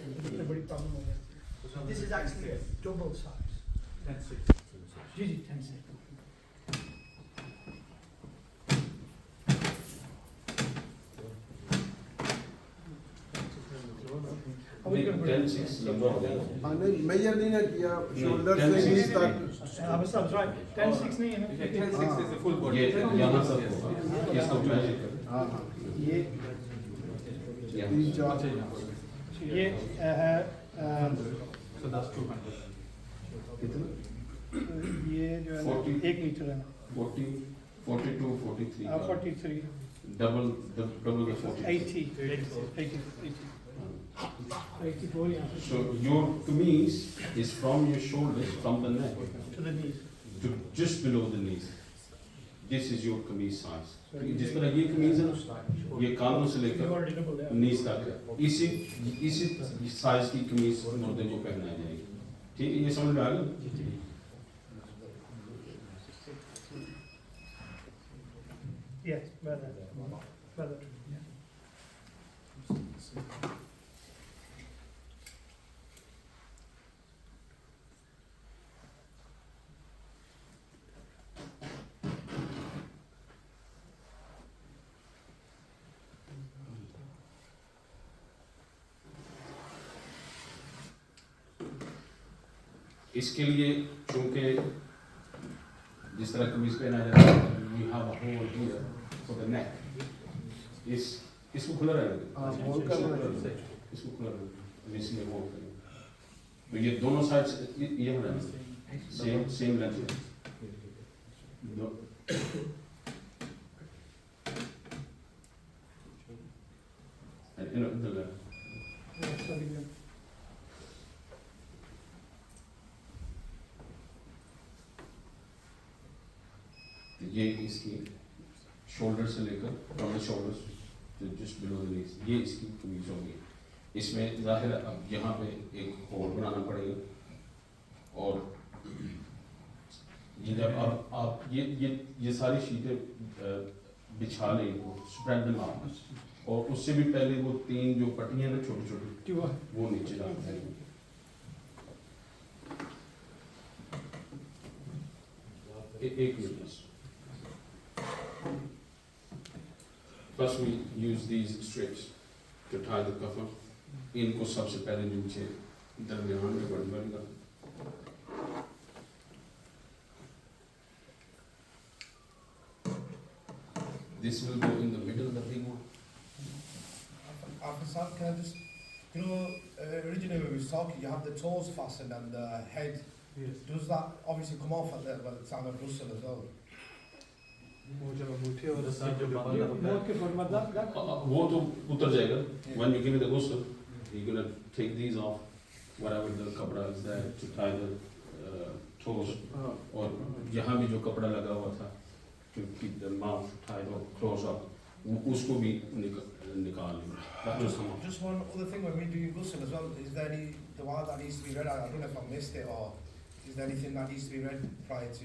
بڑی پرابلم ہو جاتی ہے. This is actually double size. جی 10 سے. میجر نہیں کیا شولڈر سے نیز تک. 10-6 نہیں ہے نا. 10-6 is the full body. یہاں تک ہوگا اس کو میجر کر. ہاں یہ 3-4 یہ ہے So that's 200. یہ جو ہے 1 میٹر ہے. 42, 43. 43. Double the 40. 80. 84 یہاں سے. So your kameez is from your shoulders, from the neck To the knees. to just below the knees. This is your kameez size. جس طرح یہ قمیض ہے نا یہ کانوں سے لے کر نیز تک ہے, اسی سائز کی قمیض مردے کو پہنائی جائے گی. ٹھیک ہے, یہ سمجھ میں آ گیا. Yes, better. اس کے لیے چونکہ جس طرح قمیض پہنا جاتا ہے we have a hole here for the neck. اس کو کھلا رہے گا, اس کو کھلا رہے گا, اس میں ہول کریں. تو یہ دونوں سائڈ یہ ہو رہا ہے سیم لینتھ ہے. یہ اس کی شولڈر سے لے کر فرام شولڈر جسٹ بلو دا نیز, یہ اس کی قمیض ہوگی. اس میں ظاہر ہے اب یہاں پہ ایک ہول بنانا پڑے گا, اور یہ جب اب آپ یہ ساری شیٹیں بچھا لیں اسپریڈ دم آپ, اور اس سے بھی پہلے وہ 3 جو پٹیاں نا چھوٹی چھوٹی وہ نیچے ڈالتے ہیں. ایک minute. First we use these strips to tie the cover. ان کو سب سے پہلے نیچے درمیان میں بن گا. This will go in the middle, the big one. After that, can I just, originally when we was talking, you have the toes fastened and the head. Yes. Does that obviously come off at the time of Russell as well? وہ تو اتر جائے گا. When you give it the ghusl, you're gonna take these off, whatever the kapda is there to tie the toes. اور یہاں بھی جو کپڑا لگا ہوا تھا to keep the mouth tied or close up, اس کو بھی نکال لیں. Just one other thing when we do ghusl as well, is there any dua that needs to be read? I don't know if I missed it, or is there anything that needs to be read prior to?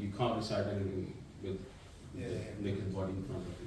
you can't recite anything with naked body in front of you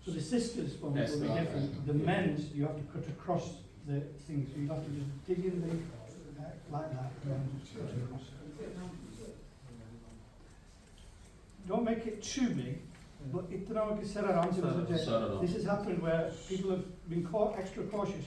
So the sisters form will be different. The men's you have to cut across the thing, so you have to just dig in the like that and then just cut across. Don't make it too big, but this has happened where people have been caught extra cautious.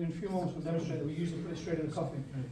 in few moments we'll demonstrate we usually put it straight in the coffin.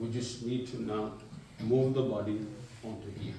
we just need to now move the body onto here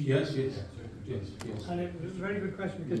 yes yes yes yes and it was a very good question because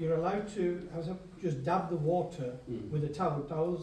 you're allowed to have some, just dab the water with a towel towels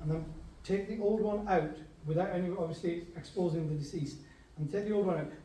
and then take the old one out without any obviously exposing the deceased and take the old one out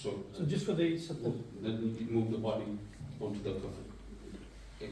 so just for the then you move the body onto the coffin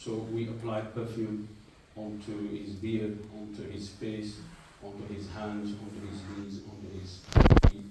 so we apply perfume onto his beard, onto his face, onto his hands, onto his knees, onto his feet.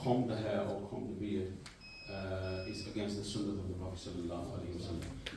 comb the hair or comb the beard is against the sunnah of the Prophet sallallahu alaihi wasallam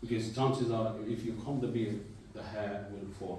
because chances are if you comb the beard the hair will fall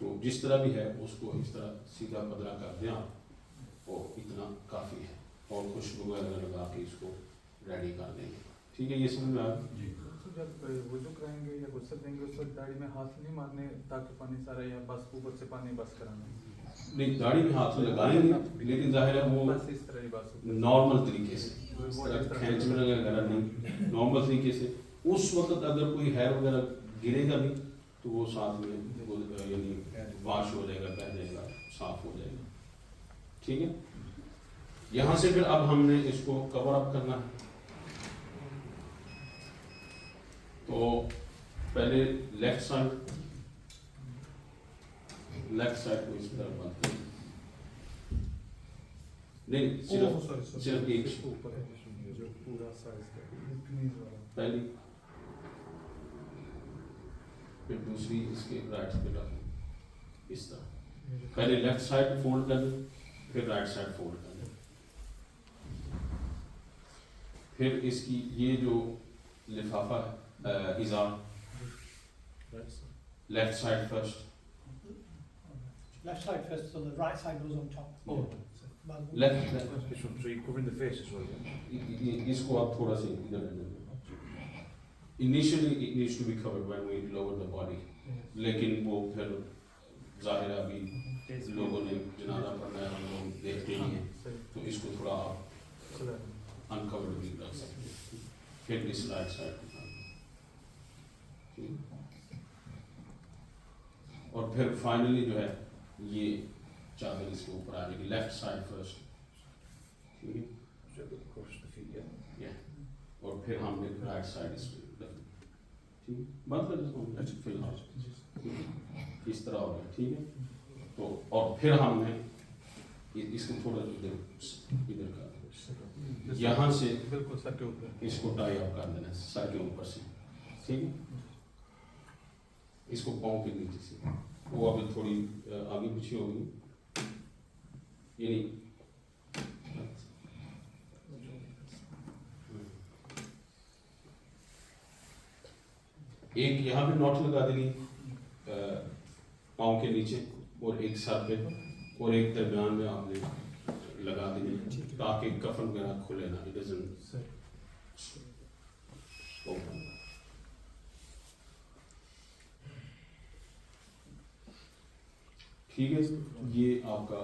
تو جس طرح بھی ہے اس کو اس طرح سیدھا پدرا کر دیں آپ، اور اتنا کافی ہے، اور خوشبو وغیرہ لگا کے اس کو ریڈی کر دیں گے. ٹھیک ہے، یہ سمجھ میں آ گیا؟ جب وضو کریں گے یا غسل دیں گے اس وقت داڑھی میں ہاتھ نہیں مارنے تاکہ پانی سارا، یا بس اوپر سے پانی بس کرانا؟ نہیں، داڑھی میں ہاتھ میں لگائیں گے، لیکن ظاہر ہے وہ بس اس طرح ہی بس نارمل طریقے سے، اس طرح کھینچنے وغیرہ نہیں، نارمل طریقے سے. اس وقت اگر کوئی ہیئر وغیرہ گرے گا بھی تو وہ ساتھ میں یعنی واش ہو جائے گا، بہہ جائے گا، صاف ہو جائے گا. ٹھیک ہے، یہاں سے پھر اب ہم نے اس کو کور اپ کرنا ہے. تو پہلے لیفٹ سائڈ کو اس طرح بند کریں، نہیں صرف ایک پہلی، پھر دوسری اس کے رائٹ پہ رکھیں اس طرح. پہلے لیفٹ سائڈ فولڈ کر لیں، پھر رائٹ سائڈ فولڈ کر لیں. پھر اس کی یہ جو لفافہ ہے ازار، left side first, Left side first, so the right side goes on top. Left. So you're covering the face as well, yeah? اس کو آپ تھوڑا سا ادھر initially it needs to be covered when we lower the body, لیکن وہ پھر ظاہر ہے ابھی لوگوں نے جنازہ پڑھنا ہے، ہم لوگ دیکھتے ہی ہیں، تو اس کو تھوڑا آپ انکورڈ بھی رکھ سکتے ہیں. پھر اس رائٹ سائڈ اور پھر فائنلی جو ہے یہ چادر اس کے اوپر آ جائے گی، لیفٹ سائڈ فرسٹ. ٹھیک ہے، اور پھر ہم نے رائٹ سائڈ اس پہ بند کر فی الحال اس طرح ہو گیا. ٹھیک ہے، تو اور پھر ہم نے اس کو تھوڑا ادھر کا یہاں سے بالکل سر کے اوپر اس کو ٹائی اپ کر دینا ہے سر کے اوپر سے. ٹھیک ہے، اس کو پاؤں کے نیچے سے، وہ ابھی تھوڑی آگے پیچھے ہوگی، یعنی ایک یہاں پہ نوٹ لگا دینی پاؤں کے نیچے، اور ایک سر پہ، اور ایک درمیان میں آپ نے لگا دینی تاکہ کفن وغیرہ کھلے نہ. It doesn't open. ٹھیک ہے، یہ آپ کا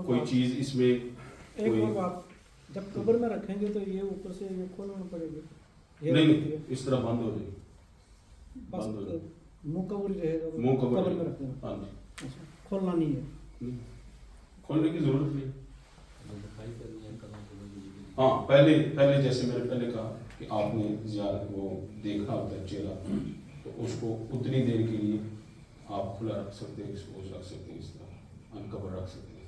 کوئی چیز اس میں ایک اور بات، جب قبر میں رکھیں گے تو یہ اوپر سے یہ کھولنا پڑے گا؟ نہیں، اس طرح بند ہو جائے گی، بند ہو جائے گا، منہ کور ہی رہے گا، منہ کور قبر میں رکھنا ہے. ہاں جی، کھولنا نہیں ہے، کھولنے کی ضرورت نہیں. ہاں، پہلے جیسے میں نے پہلے کہا کہ آپ نے زیادہ وہ دیکھا ہوتا ہے چہرہ، تو اس کو اتنی دیر کے لیے آپ کھلا رکھ سکتے ہیں، ایکسپوز رکھ سکتے ہیں، اس طرح انکور رکھ سکتے ہیں.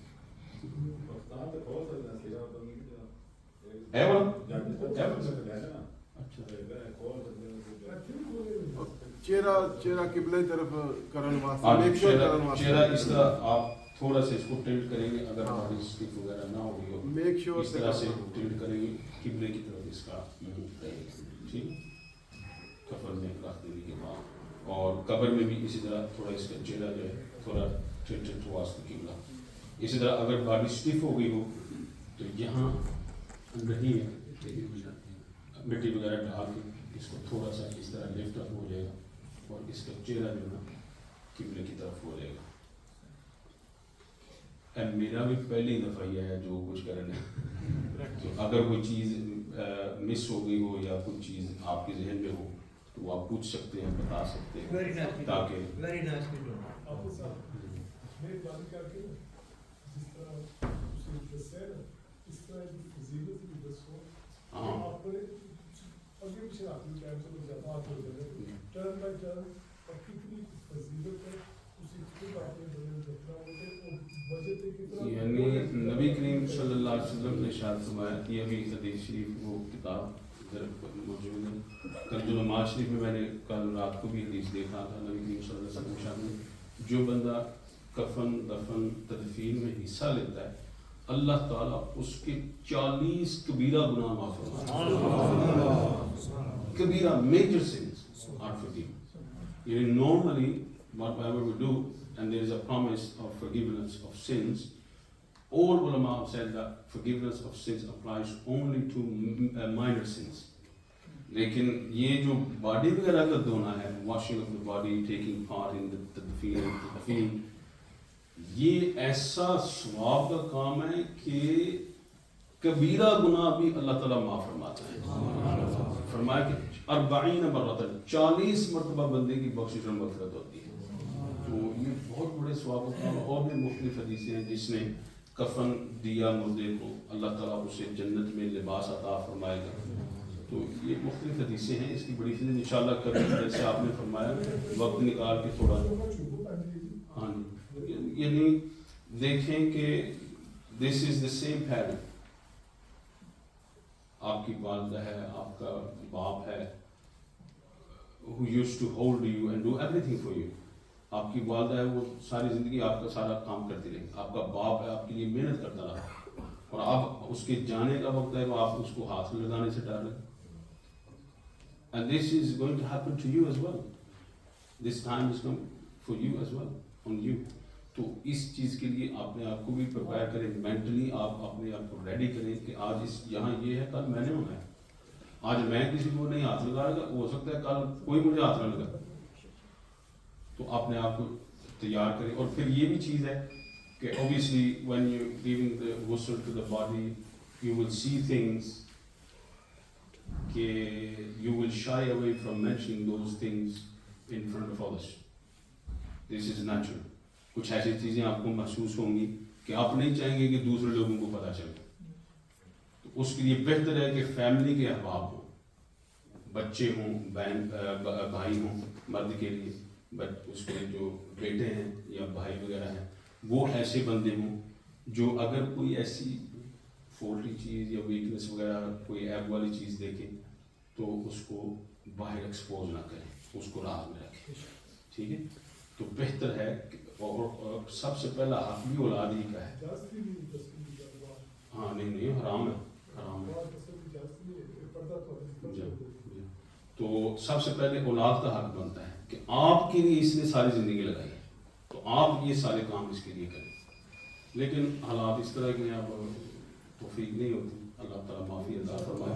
چہرہ قبلہ طرف کرن چہرہ اس طرح آپ تھوڑا سا اس کو ٹلٹ کریں گے، اگر باڈی اسٹیف وغیرہ نہ ہوگی ہو میک شیور اس طرح سے ٹلٹ کریں گے قبلے کی طرف اس کا منہ رہے گا. ٹھیک، کفن میں رکھ دینے کے بعد، اور قبر میں بھی اسی طرح تھوڑا اس کا چہرہ جو ہے تھوڑا ٹلٹ ٹواس قبلہ. اسی طرح اگر باڈی اسٹیف ہو گئی ہو تو یہاں نہیں ہے مٹی وغیرہ ڈال کے اس کو تھوڑا سا اس طرح لفٹ اپ ہو جائے گا، اور اس کا چہرہ جو ہے قبلے کی طرف ہو جائے گا. میرا بھی پہلی دفعہ یہ ہے جو کچھ کرنا ہے. اگر کوئی چیز مس ہو گئی ہو یا کوئی چیز آپ کے ذہن میں ہو تو آپ پوچھ سکتے ہیں، بتا سکتے ہیں، تاکہ یعنی نبی کریم صلی اللہ علیہ وسلم نے ارشاد فرمایا کہ ابھی حدیث شریف وہ کتاب ادھر موجود ہے کنز المال شریف میں. میں نے کل رات کو بھی حدیث دیکھا تھا، نبی کریم صلی اللہ علیہ وسلم ارشاد نے جو بندہ کفن دفن تدفین میں حصہ لیتا ہے اللہ تعالیٰ اس کے 40 کبیرہ گناہ معاف فرماتا ہے. کبیرہ میجر سنس آر فورگیون. یعنی normally whatever we do and there is a promise of forgiveness of sins, all ulama have said that forgiveness of sins applies only to minor sins. لیکن یہ جو باڈی وغیرہ کا دھونا ہے, washing of the body, taking part in the tadfeen, یہ ایسا ثواب کا کام ہے کہ کبیرہ گناہ بھی اللہ تعالیٰ معاف فرماتا ہے. فرمایا کہ 40 مرتبہ 40 مرتبہ بندے کی بخشش اور مغفرت ہوتی ہے. تو یہ بہت بڑے ثواب کا کام. اور بھی مختلف حدیثیں ہیں, جس نے کفن دیا مردے کو اللہ تعالیٰ اسے جنت میں لباس عطا فرمائے گا. تو یہ مختلف حدیثیں ہیں, اس کی بڑی فضیلت انشاءاللہ کبھی جیسے آپ نے فرمایا وقت نکال کے تھوڑا. ہاں جی, یعنی دیکھیں کہ دس از دا سیم پیرنٹ. آپ کی والدہ ہے, آپ کا باپ ہے, who used to hold you and do everything for you. آپ کی والدہ ہے, وہ ساری زندگی آپ کا سارا کام کرتی رہی. آپ کا باپ ہے, آپ کے لیے محنت کرتا رہا, اور اب اس کے جانے کا وقت ہے تو آپ اس کو ہاتھ لگانے سے ڈر رہے. And this is going to happen to you as well. This time is coming for you as well, on you. تو اس چیز کے لیے آپ نے آپ کو بھی پریپیئر کریں, مینٹلی آپ اپنے آپ کو ریڈی کریں کہ آج اس یہاں یہ ہے, کل میں نے ہونا ہے. آج میں کسی کو نہیں ہاتھ لگا رہا, ہو سکتا ہے کل کوئی مجھے ہاتھ نہ لگا. تو اپنے آپ کو تیار کریں. اور پھر یہ بھی چیز ہے کہ obviously when you giving the ghusl to the body, you will see things کہ you will shy away from mentioning those things in front of others. This is natural. کچھ ایسی چیزیں آپ کو محسوس ہوں گی کہ آپ نہیں چاہیں گے کہ دوسرے لوگوں کو پتہ چلے. تو اس کے لیے بہتر ہے کہ فیملی کے احباب ہوں, بچے ہوں, بہن بھائی ہوں مرد کے لیے, بٹ اس کے جو بیٹے ہیں یا بھائی وغیرہ ہیں, وہ ایسے بندے ہوں جو اگر کوئی ایسی فولٹی چیز یا ویکنس وغیرہ کوئی ایب والی چیز دیکھیں تو اس کو باہر ایکسپوز نہ کریں, اس کو راز میں رکھیں. ٹھیک ہے, تو بہتر ہے. اور سب سے پہلا حق بھی اولاد ہی کا ہے. ہاں نہیں حرام ہے, حرام ہے. تو سب سے پہلے اولاد کا حق بنتا ہے کہ آپ کے لیے اس نے ساری زندگی لگائی ہے, تو آپ یہ سارے کام اس کے لیے کریں. لیکن حالات اس طرح کے اب توفیق نہیں ہوتی, اللہ تعالیٰ معافی عطا فرمائے.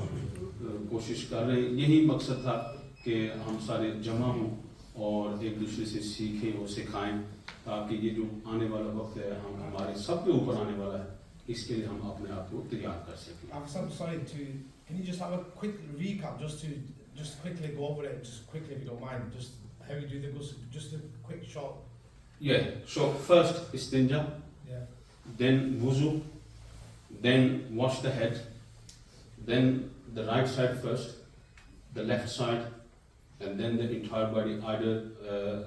کوشش کر رہے ہیں, یہی مقصد تھا کہ ہم سارے جمع ہوں اور ایک دوسرے سے سیکھیں اور سکھائیں, تاکہ یہ جو آنے والا وقت ہے ہم ہمارے سب کے اوپر آنے والا ہے, اس کے لیے ہم اپنے آپ کو تیار کر سکیں. Can you just have a quick recap, just quickly go over it, just quickly if you don't mind, just how you do the ghusl, just a quick short. Yeah, so first istinja, Yeah. then wuzu, then wash the head, then the right side first, the left side, and then the entire body, either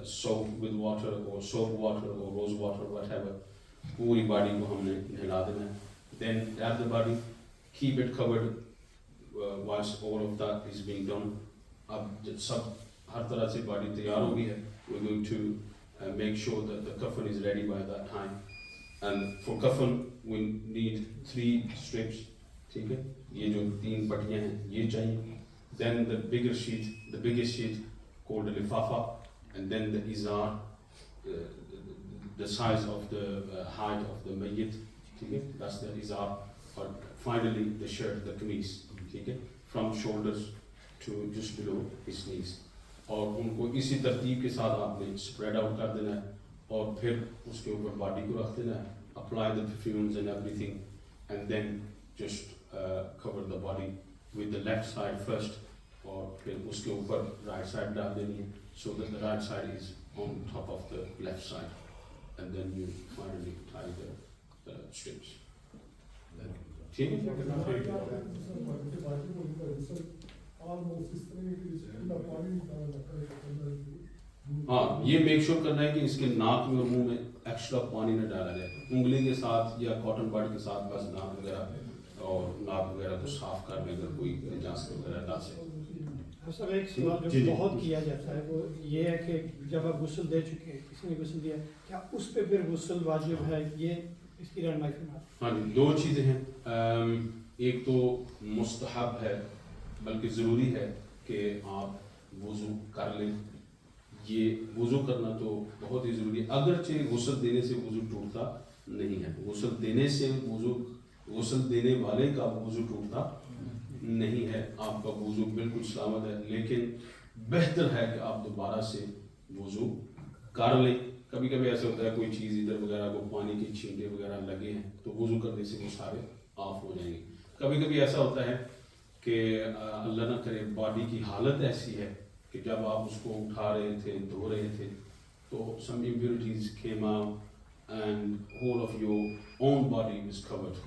soap with water or soap water or rose water, whatever. پوری body کو ہم نے نہلا دینا ہے. Then wrap the body, keep it covered whilst all of that is being done. اب جب سب ہر طرح سے باڈی تیار ہو گئی ہے, we're going to make sure that the coffin is ready by that time. And for coffin we need 3 strips. ٹھیک ہے, یہ جو 3 پٹیاں ہیں یہ چاہیے. Then the bigger sheet, the biggest sheet called the lifafa, and then the izar, the size of the height of the mayyit. Okay, that's the izar. Or finally the shirt, the kameez. Okay, from shoulders to just below his knees. اور ان کو اسی ترتیب کے ساتھ آپ نے spread out کر دینا ہے, اور پھر اس کے اوپر باڈی کو رکھ دینا ہے. Apply the perfumes and everything, and then just cover the body with the left side first, اور پھر اس کے اوپر right side ڈال دینی ہے, so that the right side is on top of the left side, and then you finally tie the strips. ٹھیک ہے. ہاں, یہ میک شور کرنا ہے کہ اس کے ناک میں اور منہ میں ایکسٹرا پانی نہ ڈالا جائے. انگلی کے ساتھ یا کاٹن بڈ کے ساتھ بس ناک وغیرہ اور ناک وغیرہ کو صاف کر لیں اگر کوئی نجاست وغیرہ ڈال سکے. سر ایک سوال جو بہت کیا جاتا ہے وہ یہ ہے کہ جب آپ غسل دے چکے, کسی نے غسل دیا, کیا اس پہ پھر غسل واجب ہے؟ یہ اس کی رہنمائی فرمائیں. ہاں جی, 2 چیزیں ہیں. ایک تو مستحب ہے بلکہ ضروری ہے کہ آپ وضو کر لیں. یہ وضو کرنا تو بہت ہی ضروری ہے. اگرچہ غسل دینے سے وضو ٹوٹتا نہیں ہے, غسل دینے سے غسل دینے والے کا وضو ٹوٹتا نہیں ہے, آپ کا وضو بالکل سلامت ہے, لیکن بہتر ہے کہ آپ دوبارہ سے وضو کر لیں. کبھی کبھی ایسا ہوتا ہے کوئی چیز ادھر وغیرہ کو پانی کے چھینٹے وغیرہ لگے ہیں تو وضو کرنے سے وہ سارے آف ہو جائیں گے. کبھی کبھی ایسا ہوتا ہے کہ اللہ نہ کرے باڈی کی حالت ایسی ہے کہ جب آپ اس کو اٹھا رہے تھے, دھو رہے تھے, تو سم impurities came out and whole of your own body was covered.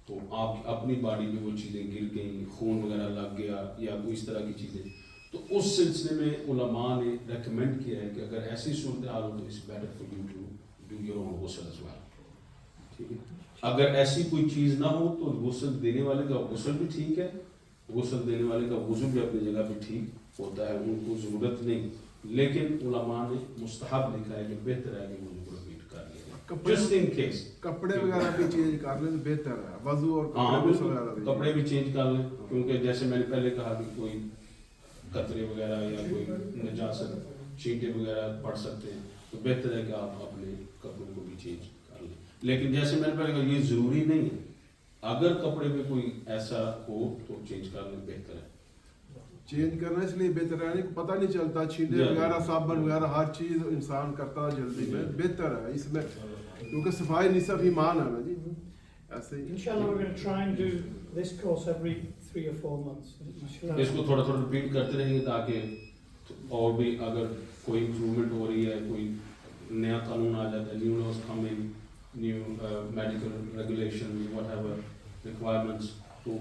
تو آپ اپنی باڈی میں وہ چیزیں گر گئیں, خون وغیرہ لگ گیا یا کوئی اس طرح کی چیزیں, تو اس سلسلے میں علماء نے ریکمینڈ کیا ہے کہ اگر ایسی صورتحال ہو تو it's better for you to do your own غسل as well. ٹھیک ہے, اگر ایسی کوئی چیز نہ ہو تو غسل دینے والے کا غسل بھی ٹھیک ہے, غسل دینے والے کا وضو بھی اپنی جگہ پہ ٹھیک ہوتا ہے, ان کو ضرورت نہیں, لیکن علماء نے مستحب لکھا ہے کہ بہتر ہے کہ وضو کو ریپیٹ کر لیا جسٹ ان کیس. کپڑے وغیرہ بھی چینج کر لیں بہتر ہے, وضو اور کپڑے بھی چینج کر لیں, کیونکہ جیسے میں نے پہلے کہا کہ کوئی قطرے وغیرہ یا کوئی نجاست چینٹے وغیرہ پڑ سکتے ہیں, تو بہتر ہے کہ آپ اپنے کپڑوں کو بھی چینج کر لیں. لیکن جیسے میں نے پہلے کہا یہ ضروری نہیں ہے, اگر کپڑے میں کوئی ایسا ہو تو چینج کر لیں, بہتر ہے. چینج کرنا اس لیے بہتر ہے, پتہ نہیں چلتا چھینٹے وغیرہ صابن وغیرہ ہر چیز انسان کرتا جلدی میں, بہتر ہے اس میں, کیونکہ صفائی نصف ایمان ہے نا جی. ایسے ہی انشاءاللہ we're going to try and do this course every 3 or 4 months. اس کو تھوڑا تھوڑا ریپیٹ کرتے رہیں گے تاکہ اور بھی اگر کوئی امپرومنٹ ہو رہی ہے, کوئی نیا قانون آ جاتا ہے, new laws coming, new medical regulation, what ever requirements, تو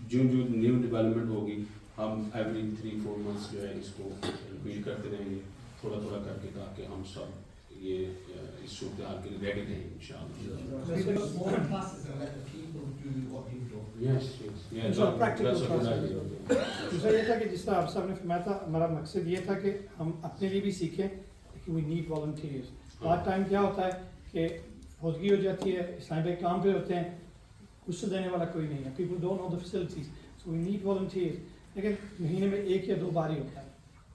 جو نیو ڈیولپمنٹ ہوگی ہم ایوری 3-4 months جو ہے اس کو ریپیٹ کرتے رہیں گے تھوڑا تھوڑا کر کے, تاکہ ہم سب یہ اس صورتحال کے لیے ریڈی رہیں انشاءاللہ. دوسرا یہ تھا کہ جس طرح آپ صاحب نے فرمایا تھا, ہمارا مقصد یہ تھا کہ ہم اپنے لیے بھی سیکھیں کہ وی نیڈ والنٹیئرز. بہت ٹائم کیا ہوتا ہے کہ فوتگی ہو جاتی ہے, اسلام بھائی کام پہ ہوتے ہیں, غسل دینے والا کوئی نہیں ہے, people don't know the facilities, so we need volunteers. لیکن مہینے میں 1 یا 2 بار ہی ہوتا ہے.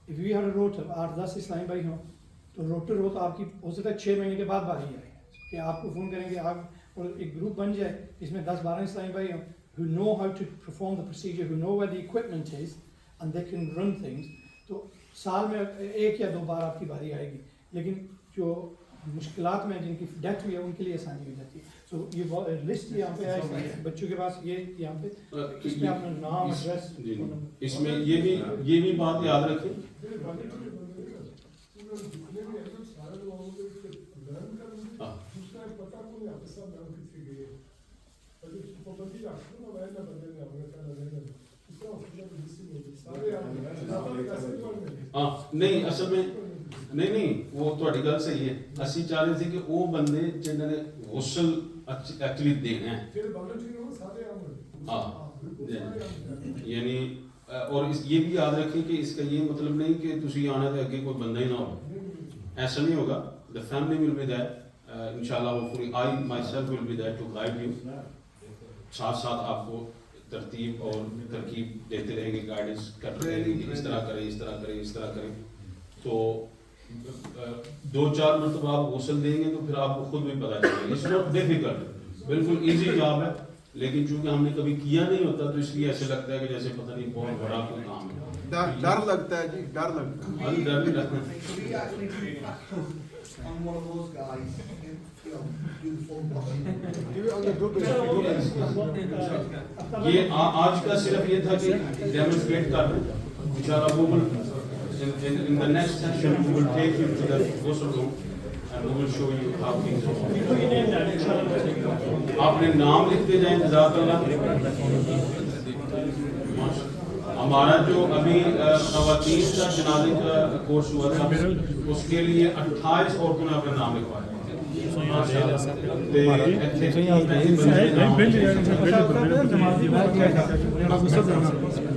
If you have a router, 8-10 اسلامی بھائی ہوں تو روٹر ہو تو آپ کی ہو سکتا ہے 6 مہینے کے بعد باری آئے کہ آپ کو فون کریں گے, آپ اور ایک گروپ بن جائے جس میں 10-12 اسلامی بھائی ہوں who know how to perform the procedure, who know where the equipment is and they can run things. تو سال میں 1 یا 2 بار آپ کی باری آئے گی. لیکن جو مشکلات میں جن کی ڈیتھ ہوئی ہے ان کے لیے آسانی ہو جاتی ہے. سو یہ لسٹ یہاں پہ ہے بچوں کے پاس, یہ یہاں پہ اس میں اپنا نام, ایڈریس, اس میں یہ بھی بات یاد رکھیں. نہیں اصل میں نہیں وہ تھوڑی گل صحیح ہے. اسی چاہ رہے تھے کہ وہ بندے جنہوں نے غسل ایکچولی دینا ہے, یعنی اور یہ بھی یاد رکھیں کہ اس کا یہ مطلب نہیں کہ تسی آنا ہے اگے کوئی بندہ ہی نہ ہو, ایسا نہیں ہوگا. The family will be there, inshallah hopefully I myself will be there to guide you. ساتھ ساتھ آپ کو ترتیب اور ترکیب دیتے رہیں گے, گائیڈنس کرتے رہیں گے کہ اس طرح کریں, اس طرح کریں, اس طرح کریں. تو 2-4 مرتبہ آپ غسل دیں گے تو پھر آپ کو خود بھی پتہ چلے گا. اٹس ناٹ ڈیفیکلٹ, بالکل ایزی جاب ہے, لیکن چونکہ ہم نے کبھی کیا نہیں ہوتا تو اس لیے ایسے لگتا ہے کہ جیسے پتہ نہیں بہت بڑا کوئی کام ہے. ڈر لگتا ہے جی, ڈر لگتا ہے. ڈر بھی لگتا ہے. یہ آج کا صرف یہ تھا کہ ڈیمونسٹریٹ کر دیں. انشاءاللہ we will in the next session we will take you to the ghusl room and we will show you how things are. آپ نے نام لکھتے جائیں, جزاک اللہ. ہمارا جو ابھی خواتین کا جنازے کا کورس ہوا تھا اس کے لیے 28 عورتوں نے اپنا نام لکھوایا.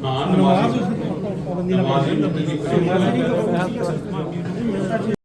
ہاں نماز